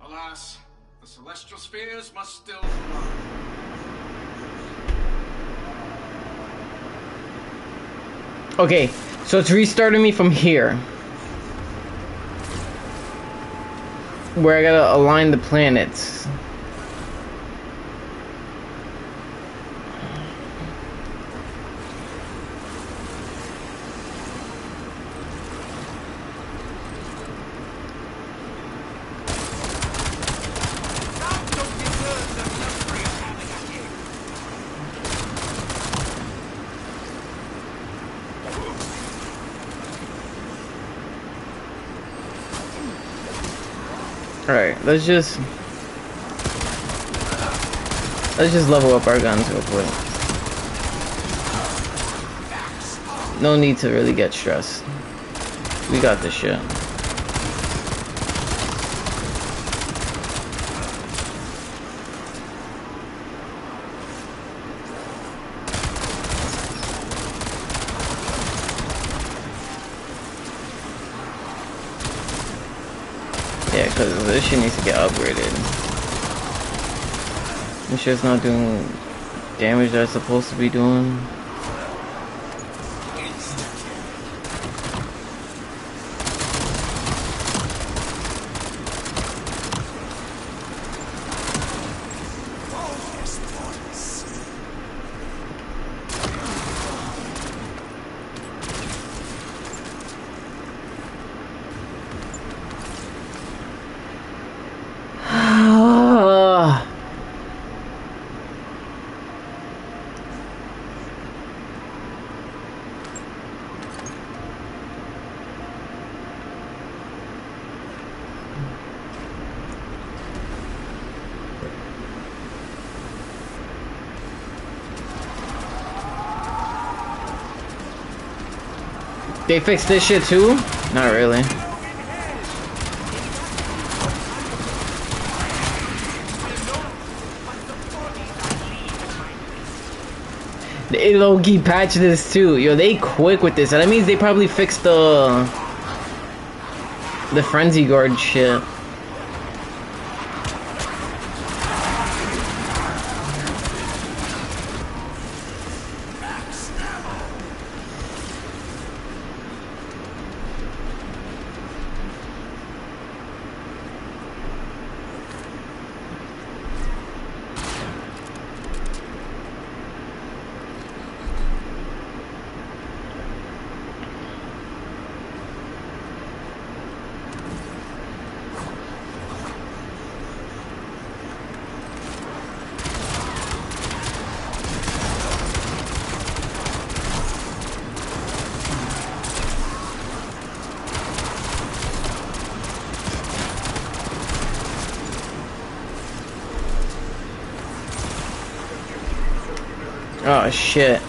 Alas, the celestial spheres must still fly. Okay, so it's restarting me from here. Where I gotta align the planets. Alright, let's just level up our guns real quick. No need to really get stressed. We got this shit. Yeah, because this shit needs to get upgraded. This shit's not doing damage that it's supposed to be doing. They fixed this shit too? Not really. They low-key patched this too. Yo, they quick with this. That means they probably fixed the frenzy guard shit. Oh shit.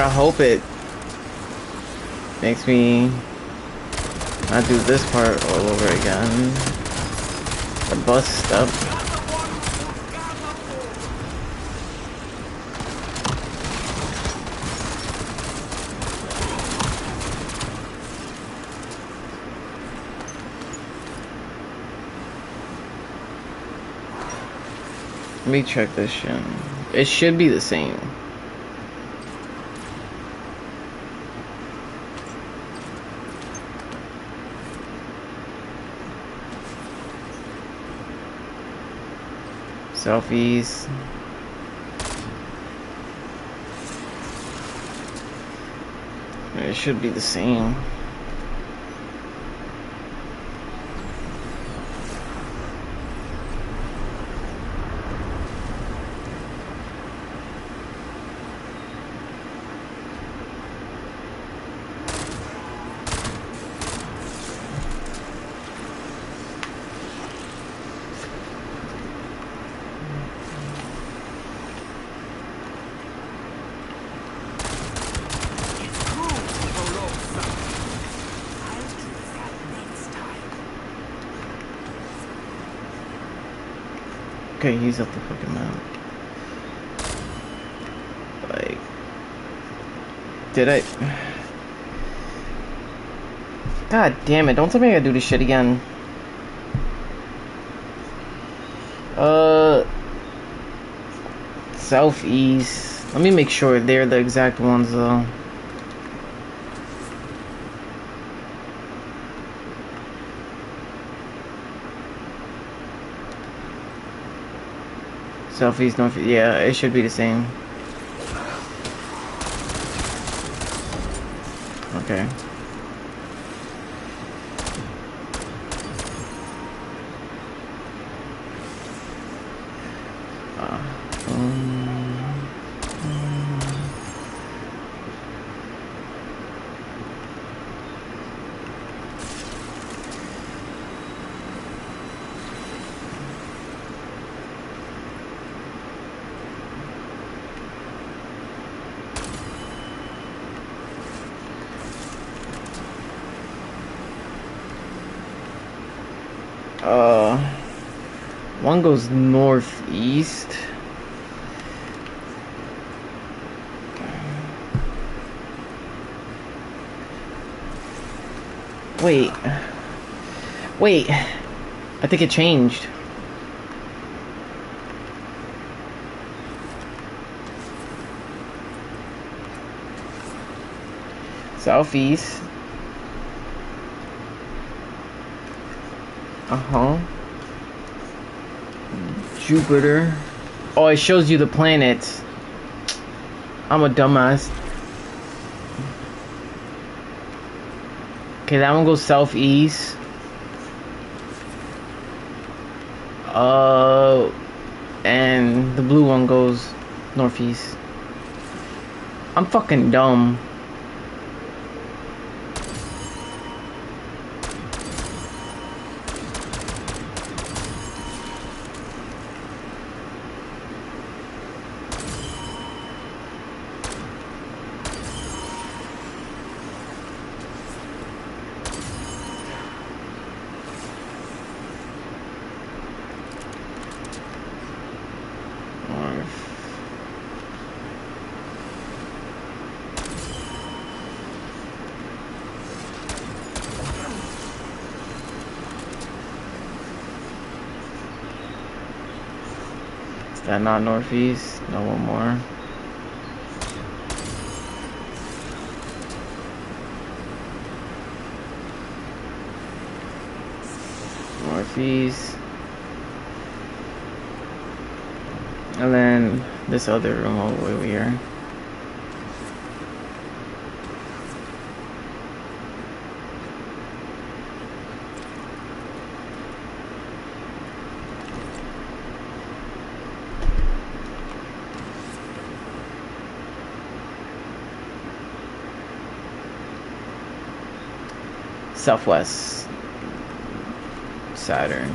I hope it makes me not do this part all over again. The bus stuff. Let me check this shit. It should be the same. Southeast. It should be the same. Okay, he's up the fucking map. Like, did I? God damn it, don't tell me I gotta do this shit again. Southeast. Let me make sure they're the exact ones though. Southeast, northeast, yeah, it should be the same. Okay. One goes northeast. Wait. Wait. I think it changed. Southeast. Uh-huh. Jupiter. Oh, it shows you the planets. I'm a dumbass. Okay, that one goes southeast. And the blue one goes northeast. I'm fucking dumb. Is that not northeast? No, one more. Northeast. And then this other room all the way over here. Southwest Saturn.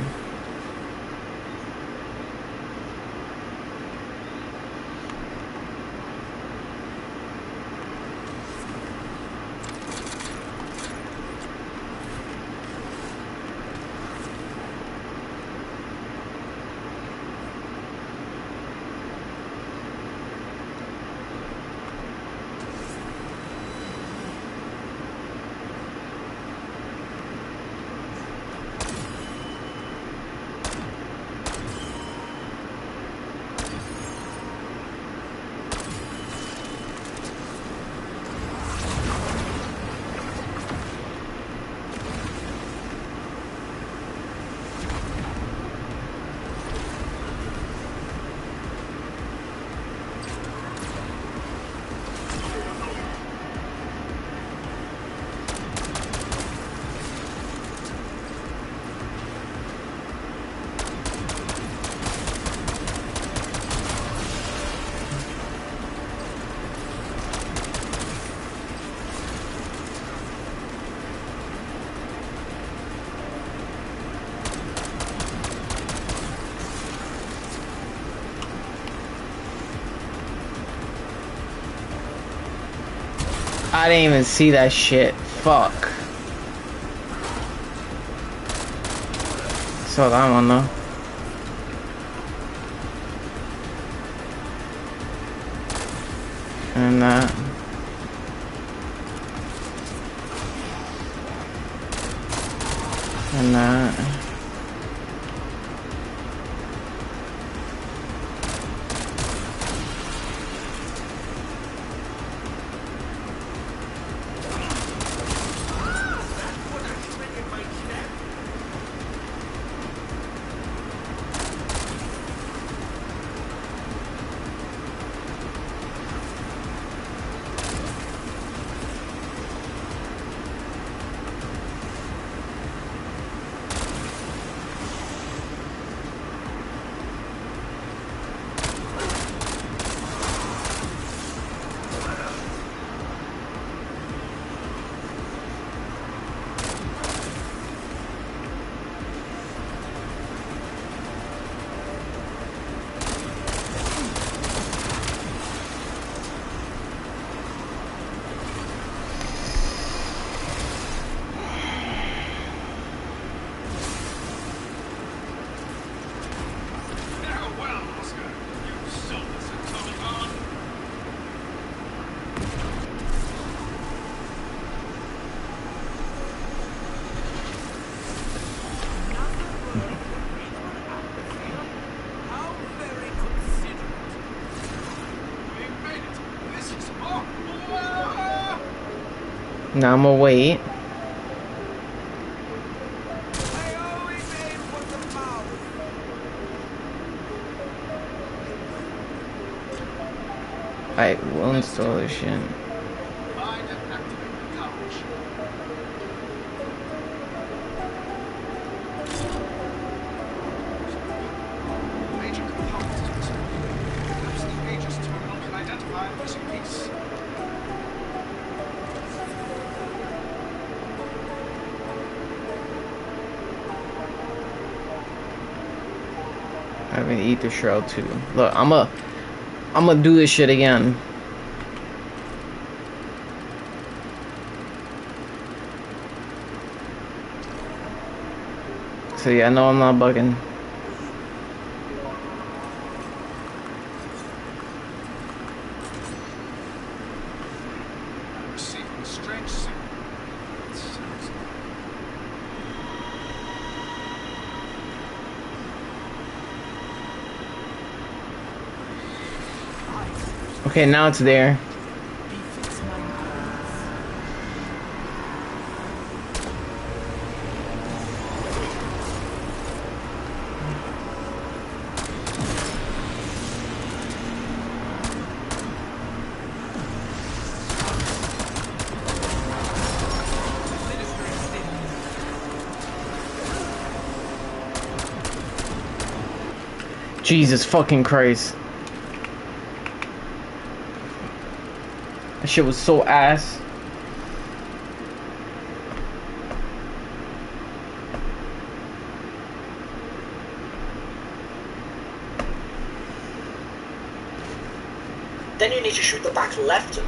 I didn't even see that shit. Fuck. Saw that one though. And that. Now I'm gonna wait. I always aim for the mouth. Alright, we'll install this shit. Find and activate the couch. Major component is missing. Perhaps the Aegis terminal can identify the missing piece. I haven't eat the shroud too. Look, I'm gonna do this shit again. So yeah, no, I'm not bugging. Receiving a strange signal. Okay, now it's there. Jesus fucking Christ. That shit was so ass. Then you need to shoot the back left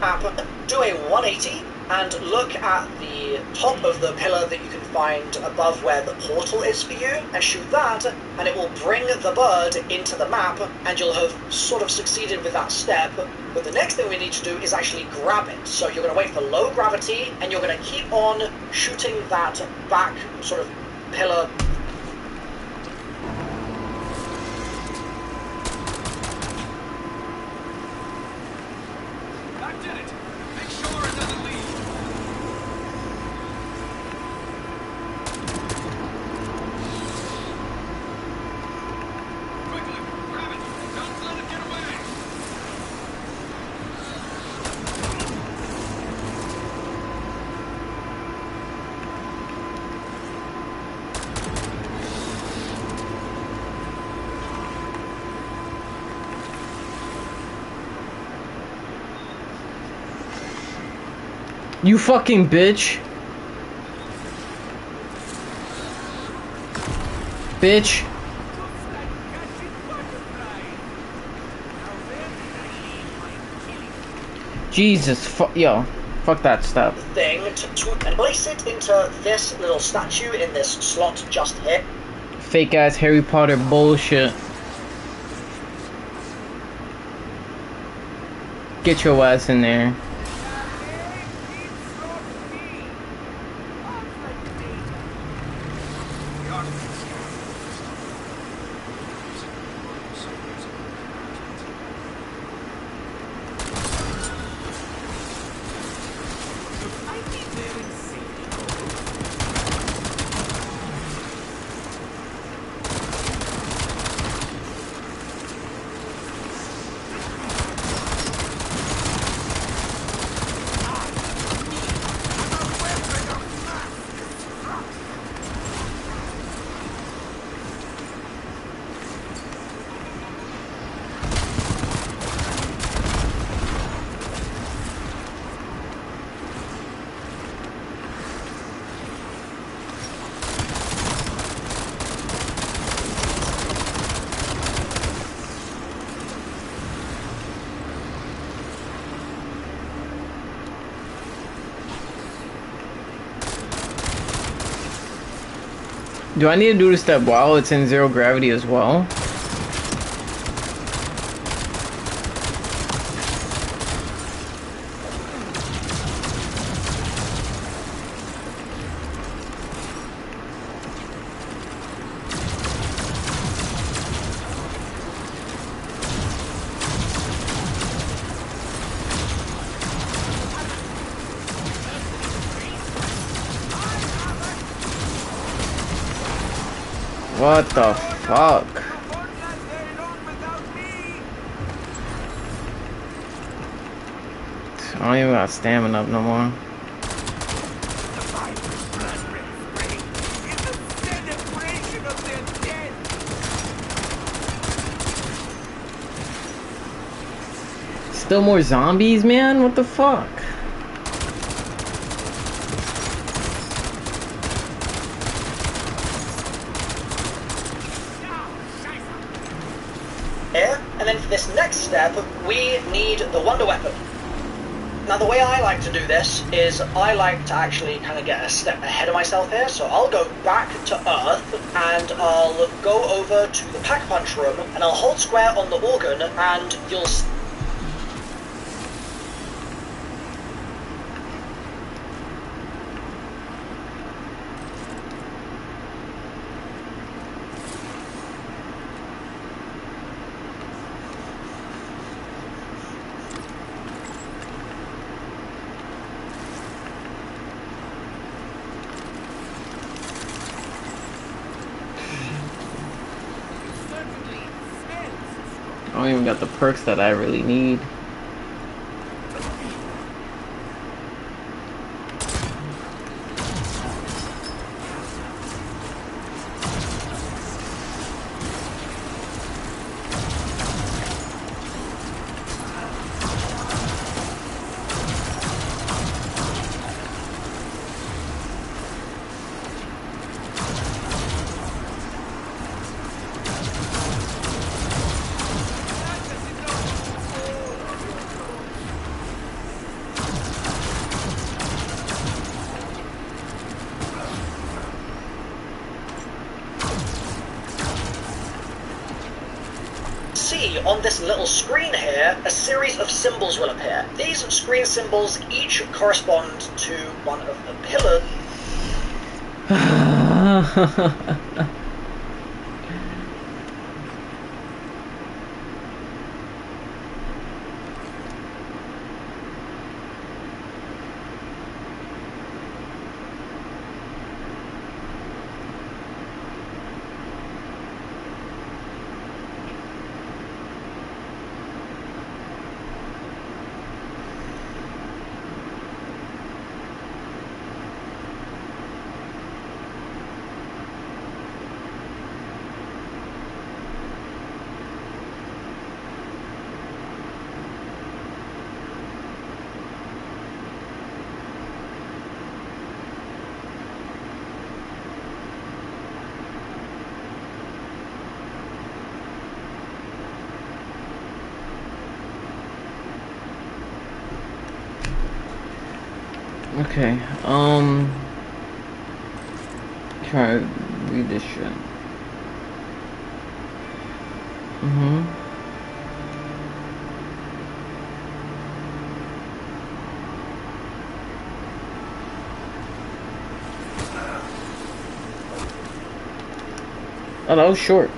map, do a 180, and look at the top of the pillar that you can find above where the portal is for you, and shoot that, and it will bring the bird into the map, and you'll have sort of succeeded with that step. But the next thing we need to do is actually grab it. So you're going to wait for low gravity, and you're going to keep on shooting that back sort of pillar. That did it. Make sure it doesn't leave. Quickly, grab it. Don't let it get away. You fucking bitch. Bitch. Jesus, yo, fuck that stuff. Thing to and place it into this little statue in this slot just here. Fake ass Harry Potter bullshit. Get your ass in there. Do I need to do this step while it's in zero gravity as well? What the fuck? I don't even got stamina up no more. Still more zombies, man? What the fuck? Here, and then for this next step, we need the wonder weapon. Now the way I like to do this is I like to actually kind of get a step ahead of myself here, so I'll go back to Earth and I'll go over to the Pack-a-Punch room and I'll hold square on the organ and you'll I don't even got the perks that I really need. see on this little screen here, a series of symbols will appear. These screen symbols each correspond to one of the pillars. Okay, try to read this shit. Oh, that was short.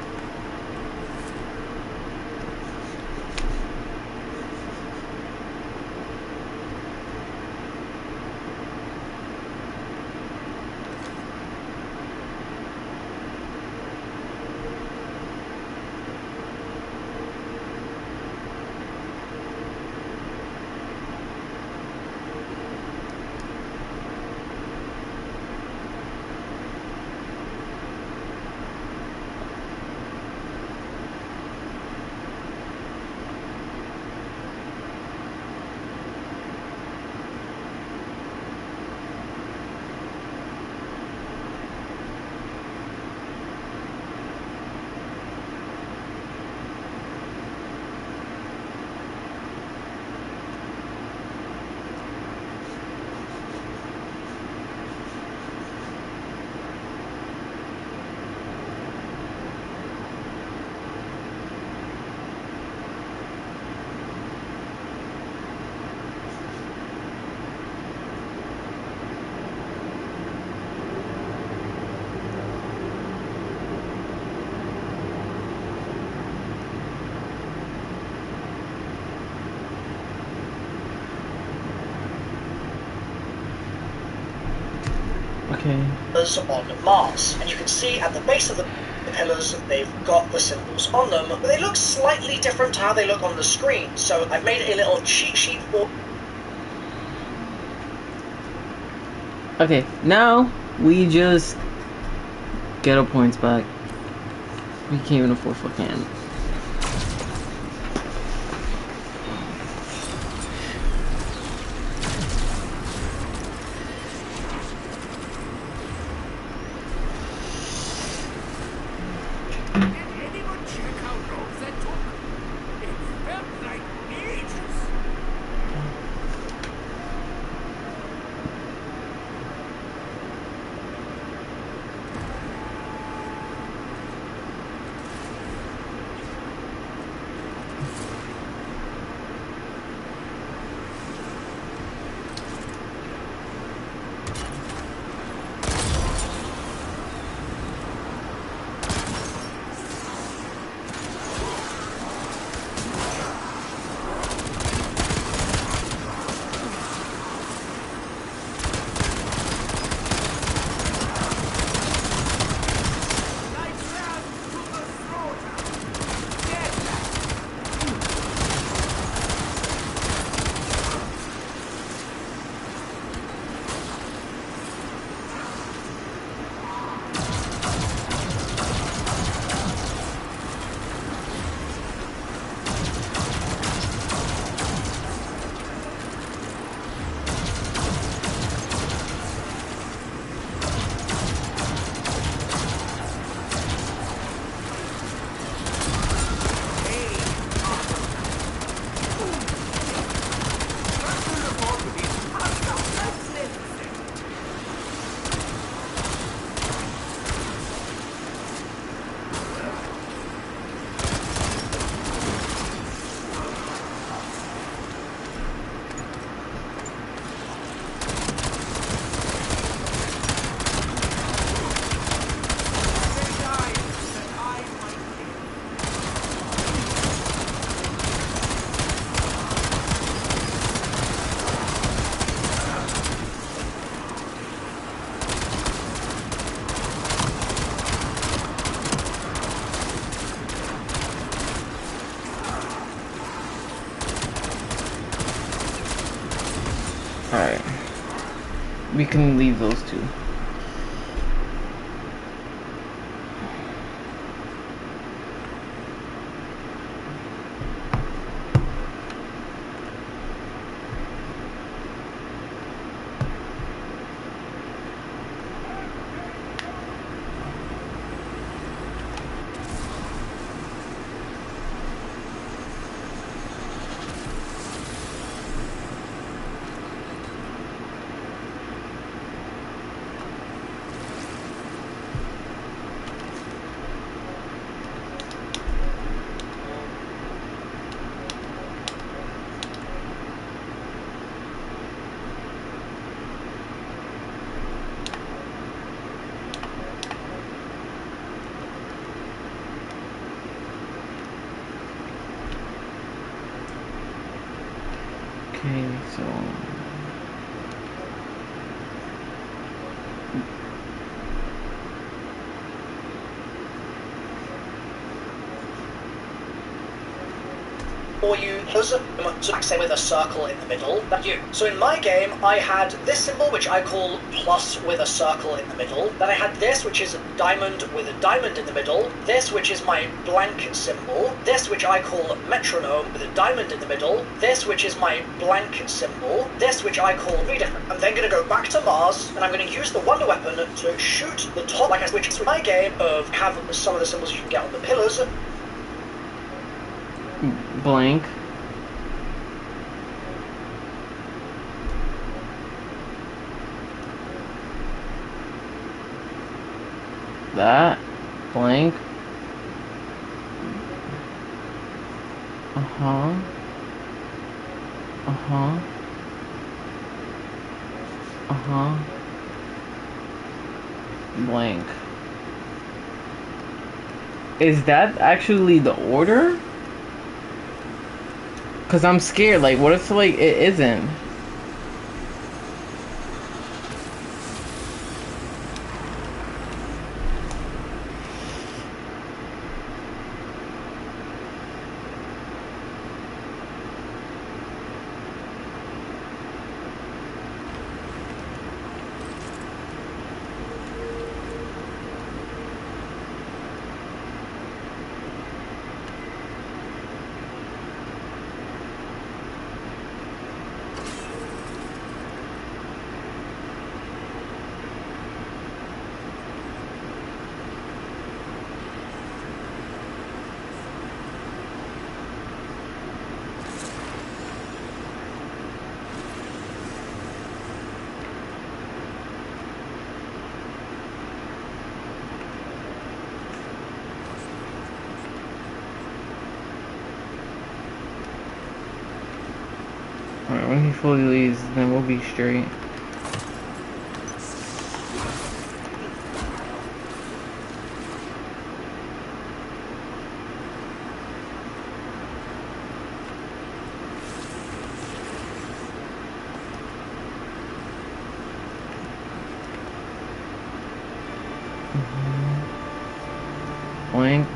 Okay. On Mars, and you can see at the base of the pillars, they've got the symbols on them, but they look slightly different to how they look on the screen. So I've made a little cheat sheet for... Okay, now we just get our points back. We can't even afford fucking hand. Alright. We can leave those two. Okay, so or you say with a circle in the middle. That you. So in my game, I had this symbol which I call plus with a circle in the middle. Then I had this which is diamond with a diamond in the middle. This which is my blank symbol. This which I call metronome with a diamond in the middle. This which is my blank symbol. This which I call really different. I'm then going to go back to Mars and I'm going to use the wonder weapon to shoot the top, like I switched to my game of have some of the symbols you can get on the pillars. blank. That blank. Uh-huh. Uh-huh. Uh-huh. Blank. Is that actually the order? Cause I'm scared, like what if like it isn't? Alright, when he fully leaves, then we'll be straight. Blank.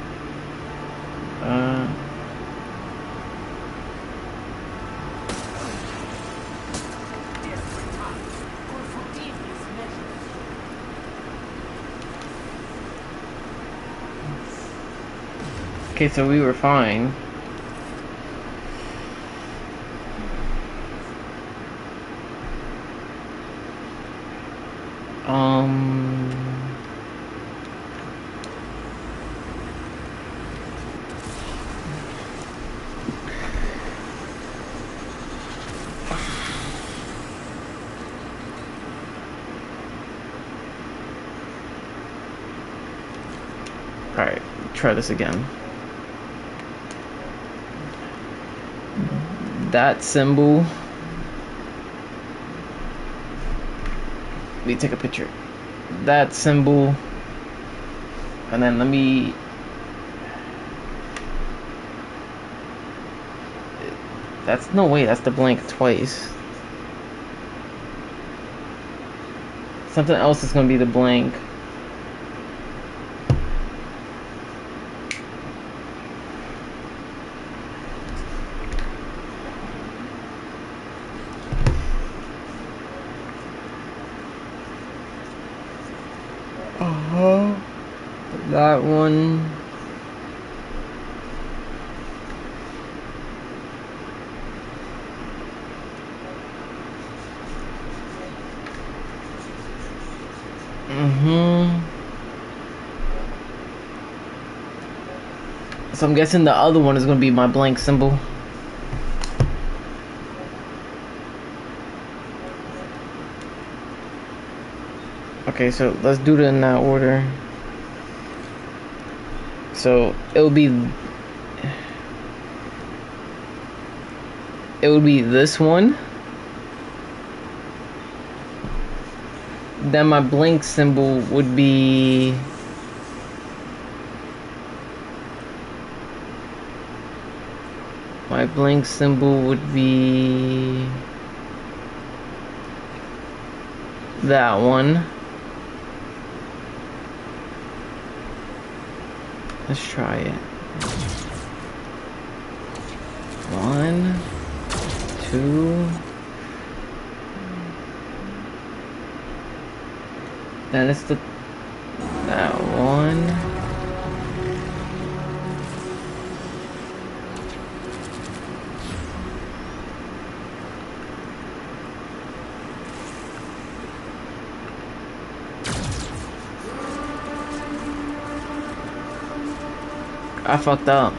Okay, so we were fine. Alright, try this again. That symbol. Let me take a picture. That symbol. And then let me. That's no way, that's the blank twice. Something else is gonna be the blank. That one. So I'm guessing the other one is gonna be my blank symbol. Okay, so let's do it in that order. So it would be this one. Then my blank symbol would be that one. Let's try it. 1, 2. Then it's that one. I fucked up.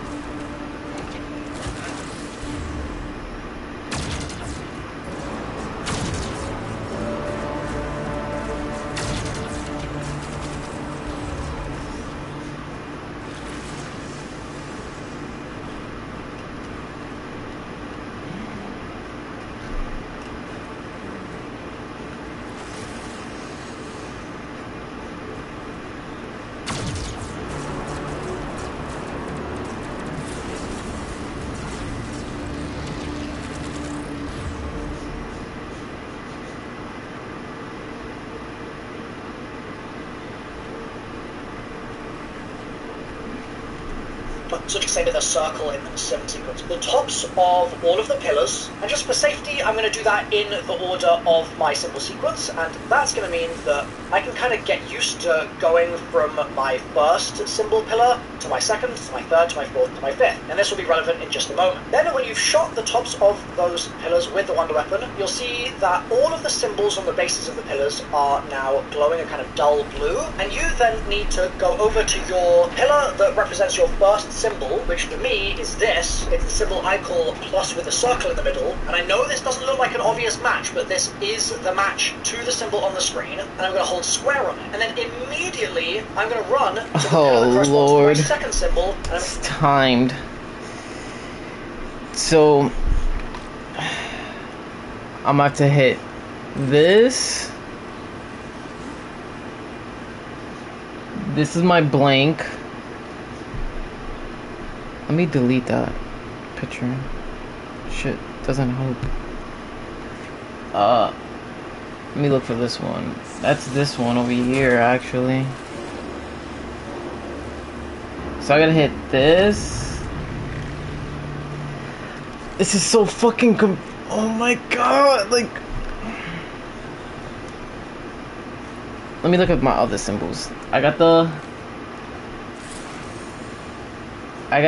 So just say with a circle in the 7 sequence. The tops of all of the pillars, and just for safety, I'm going to do that in the order of my symbol sequence, and that's going to mean that I can kind of get used to going from my first symbol pillar to my second, to my third, to my fourth, to my fifth, and this will be relevant in just a moment. Then when you've shot the tops of those pillars with the wonder weapon, you'll see that all of the symbols on the bases of the pillars are now glowing a kind of dull blue, and you then need to go over to your pillar that represents your first symbol, which for me is this. It's the symbol I call plus with a circle in the middle, and I know this doesn't look like an obvious match, but this is the match to the symbol on the screen, and I'm going to hold square on it, and then immediately I'm going to run to the pillar that corresponds to my second symbol, and it's timed. So I'm about to hit this. This is my blank. Let me delete that picture. Shit, doesn't help. Let me look for this one. That's this one over here, actually. So I gotta hit this. This is so fucking oh my god, like. Let me look at my other symbols. I got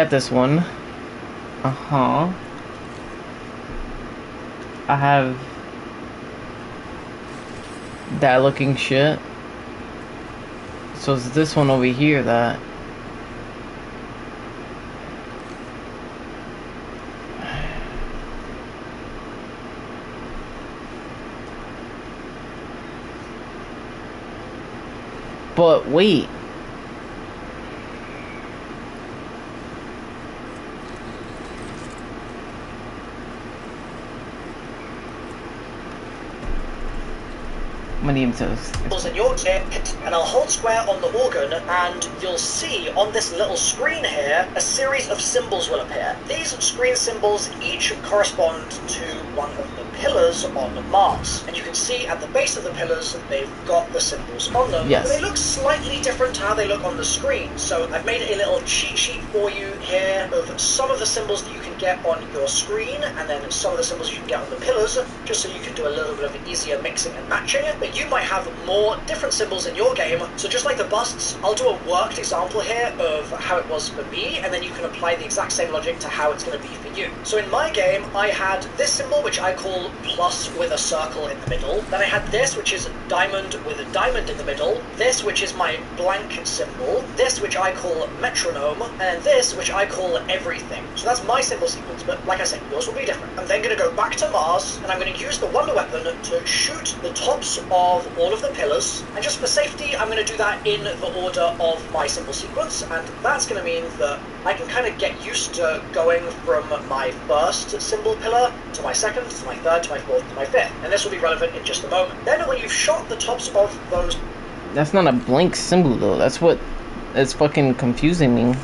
this one. Uh-huh. I have that looking shit. So it's this one over here that but wait. My name says in your kit, and I'll hold square on the organ, and you'll see on this little screen here a series of symbols will appear. These screen symbols each correspond to one of the pillars on Mars, and you can see at the base of the pillars they've got the symbols on them. Yes. But they look slightly different to how they look on the screen, so I've made a little cheat sheet for you here of some of the symbols that you can get on your screen, and then some of the symbols you can get on the pillars, just so you can do a little bit of easier mixing and matching. But you might have more different symbols in your game, so just like the busts, I'll do a worked example here of how it was for me, and then you can apply the exact same logic to how it's going to be for you. So in my game, I had this symbol, which I call plus with a circle in the middle. Then I had this, which is diamond with a diamond in the middle. This, which is my blank symbol. This, which I call metronome. And this, which I call everything. So that's my symbol sequence, but like I said, yours will be different. I'm then going to go back to Mars, and I'm going to use the wonder weapon to shoot the tops of all of the pillars. And just for safety, I'm going to do that in the order of my symbol sequence, and that's going to mean that I can kind of get used to going from my first symbol pillar to my second, to my third, to my fourth, to my fifth. And this will be relevant in just a moment. Then when you've shot the tops of those... that's not a blank symbol though. That's what is fucking confusing me.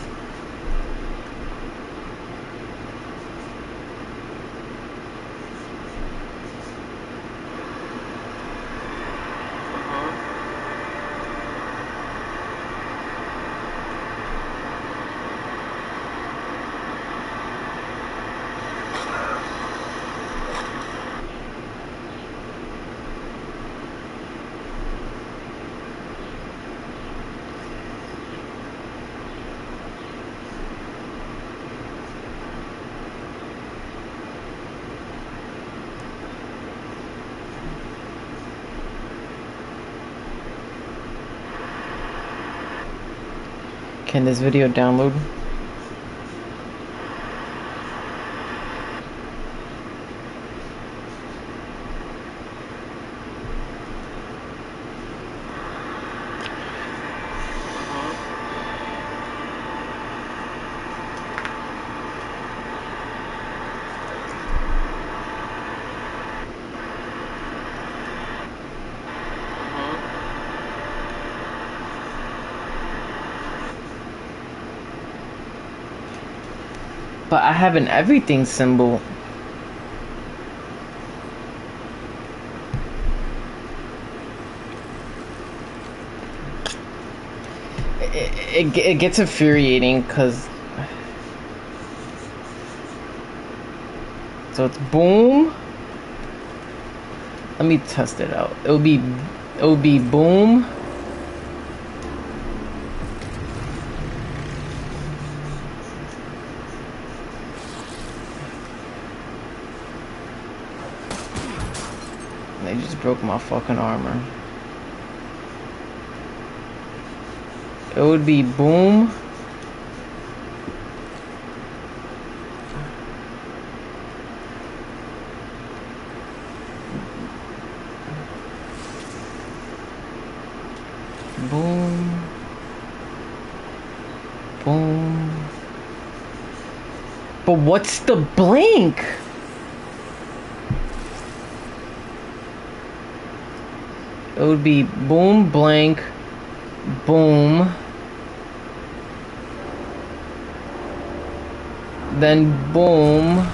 Can this video download? But I have an everything symbol. It gets infuriating because so it's boom. Let me test it out. It would be boom. They just broke my fucking armor. It would be boom. Boom. Boom. But what's the blank? It would be boom, blank, boom, then boom,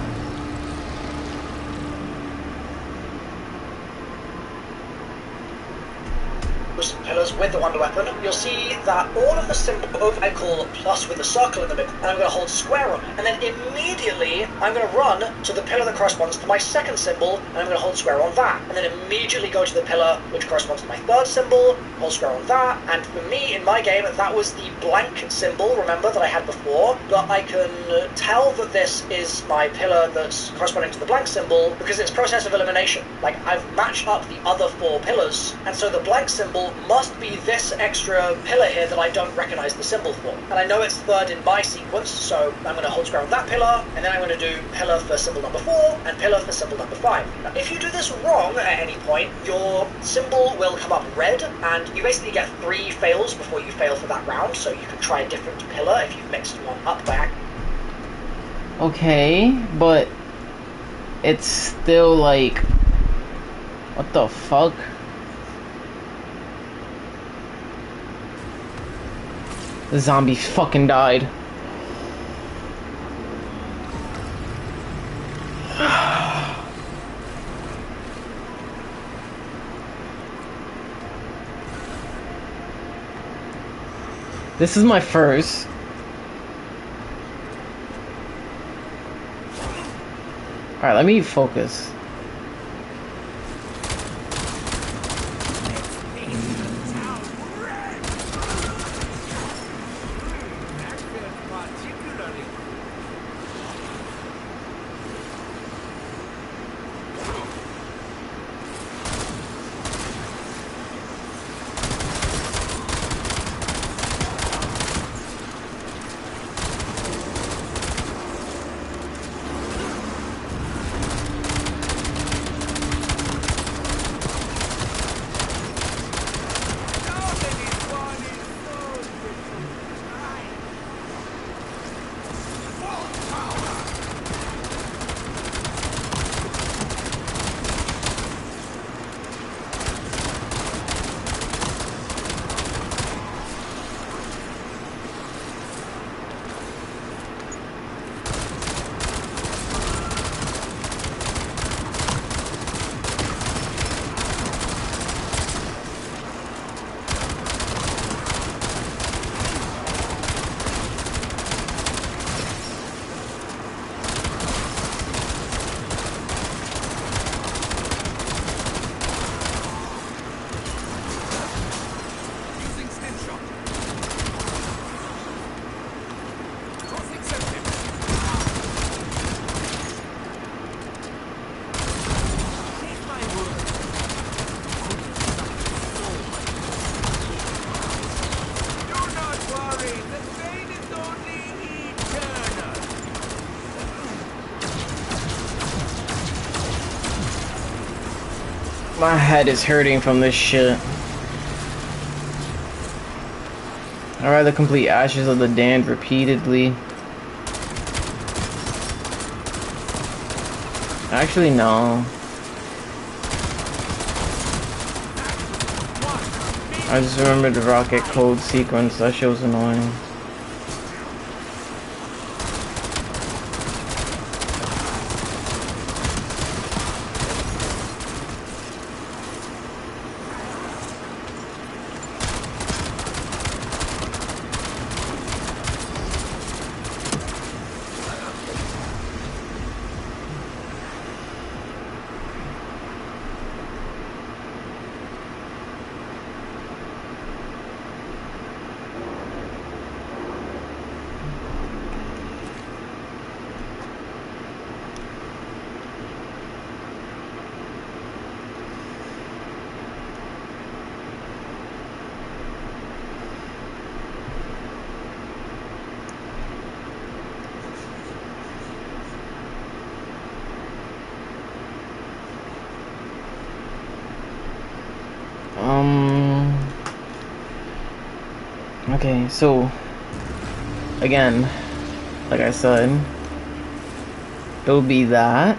pillars with the wonder weapon, you'll see that all of the symbols I call plus with a circle in the middle, and I'm going to hold square on it, and then immediately I'm going to run to the pillar that corresponds to my second symbol, and I'm going to hold square on that, and then immediately go to the pillar which corresponds to my third symbol, hold square on that, and for me, in my game, that was the blank symbol, remember, that I had before, but I can tell that this is my pillar that's corresponding to the blank symbol, because it's process of elimination. Like, I've matched up the other 4 pillars, and so the blank symbol must be this extra pillar here that I don't recognize the symbol for. And I know it's third in my sequence, so I'm going to hold square on that pillar, and then I'm going to do pillar for symbol number 4, and pillar for symbol number 5. Now, if you do this wrong at any point, your symbol will come up red, and you basically get 3 fails before you fail for that round, so you can try a different pillar if you've mixed one up by accident. Okay, but it's still like, what the fuck? The zombie fucking died. This is my first. Alright, let me focus. My head is hurting from this shit. I'd rather complete Ashes of the Damned repeatedly. Actually, no. I just remembered the rocket code sequence. That shit was annoying. Okay, so again, like I said, it would be that,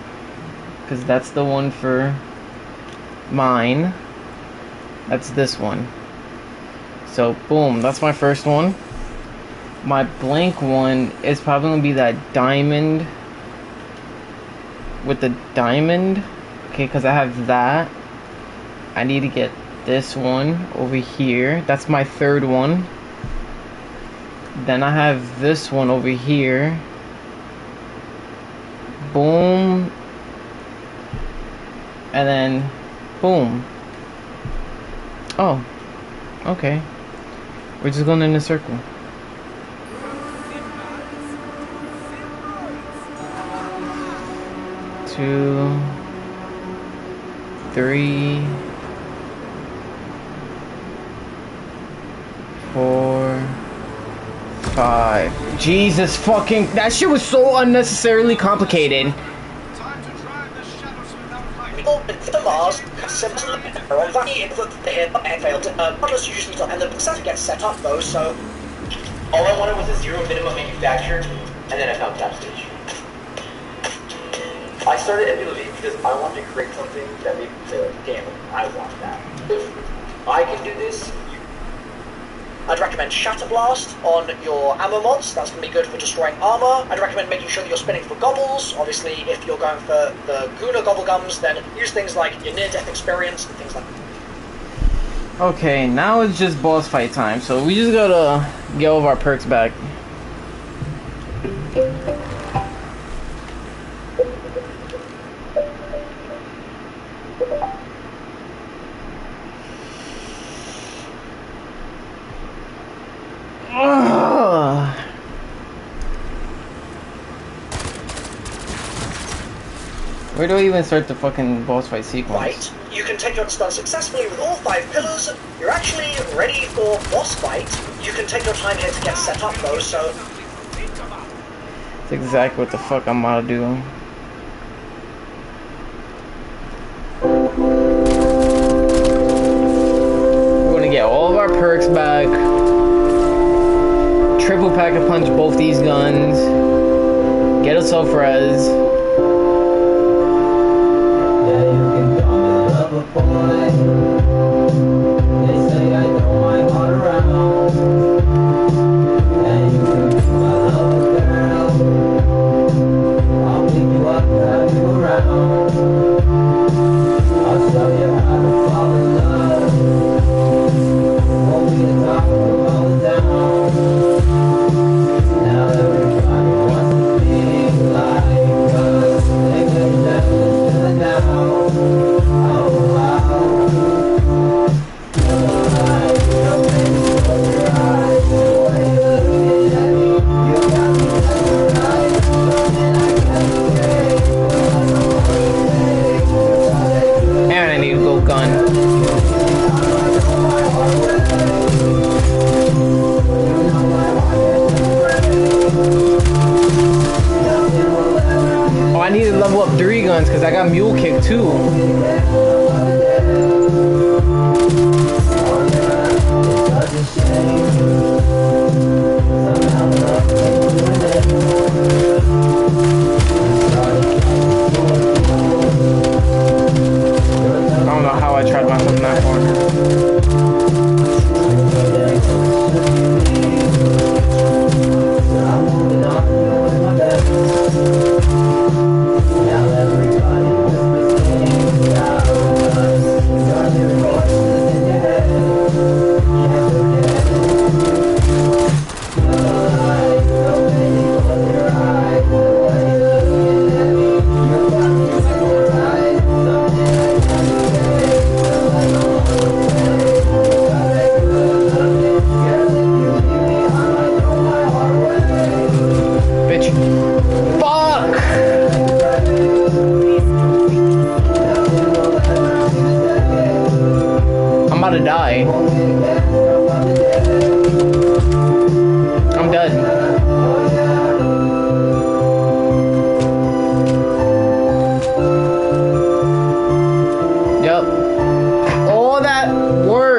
because that's the one for mine. That's this one. So, boom, that's my first one. My blank one is probably gonna be that diamond with the diamond. Okay, because I have that. I need to get this one over here. That's my third one. Then I have this one over here. Boom. And then, boom. Oh, okay. We're just going in a circle. Two, three, 4, 5. Jesus fucking, that shit was so unnecessarily complicated. Time to drive the shadows without light. Open for the Mars, simply on that input here and failed. Models usually don't, and the success gets set up though, so All I wanted was a zero minimum manufacture, and then I found Tap Stage. I started emulating because I wanted to create something that made me say, like, damn, I want that. If I can do this, I'd recommend Shatter Blast on your ammo mods. That's going to be good for destroying armor. I'd recommend making sure that you're spinning for gobbles. Obviously, if you're going for the Guna gobble gums, then use things like your near-death experience and things like that. Okay, now it's just boss fight time, so we just gotta get all of our perks back. Ugh. Where do I even start the fucking boss fight sequence? Right, you can take your stun successfully with all 5 pillars. You're actually ready for boss fight. You can take your time here to get set up though, so That's exactly what the fuck I'm about to do. We're gonna get all of our perks back. Triple pack a punch both these guns. Get us self-res. Yeah, you can call me the lover boy. They say I don't mind all around. And you can be my lover girl. I'll pick you up, have you around. I'll show you how to fall in love. Won't be the top of all the down. Now everybody wants to be like us. They get jealous to the down. And I need to go gun. Oh, I need to level up 3 guns because I got mule kick too. I don't know how I tried myself in that corner. Bitch. Fuck! I'm about to die. I'm dead. Yep. All that work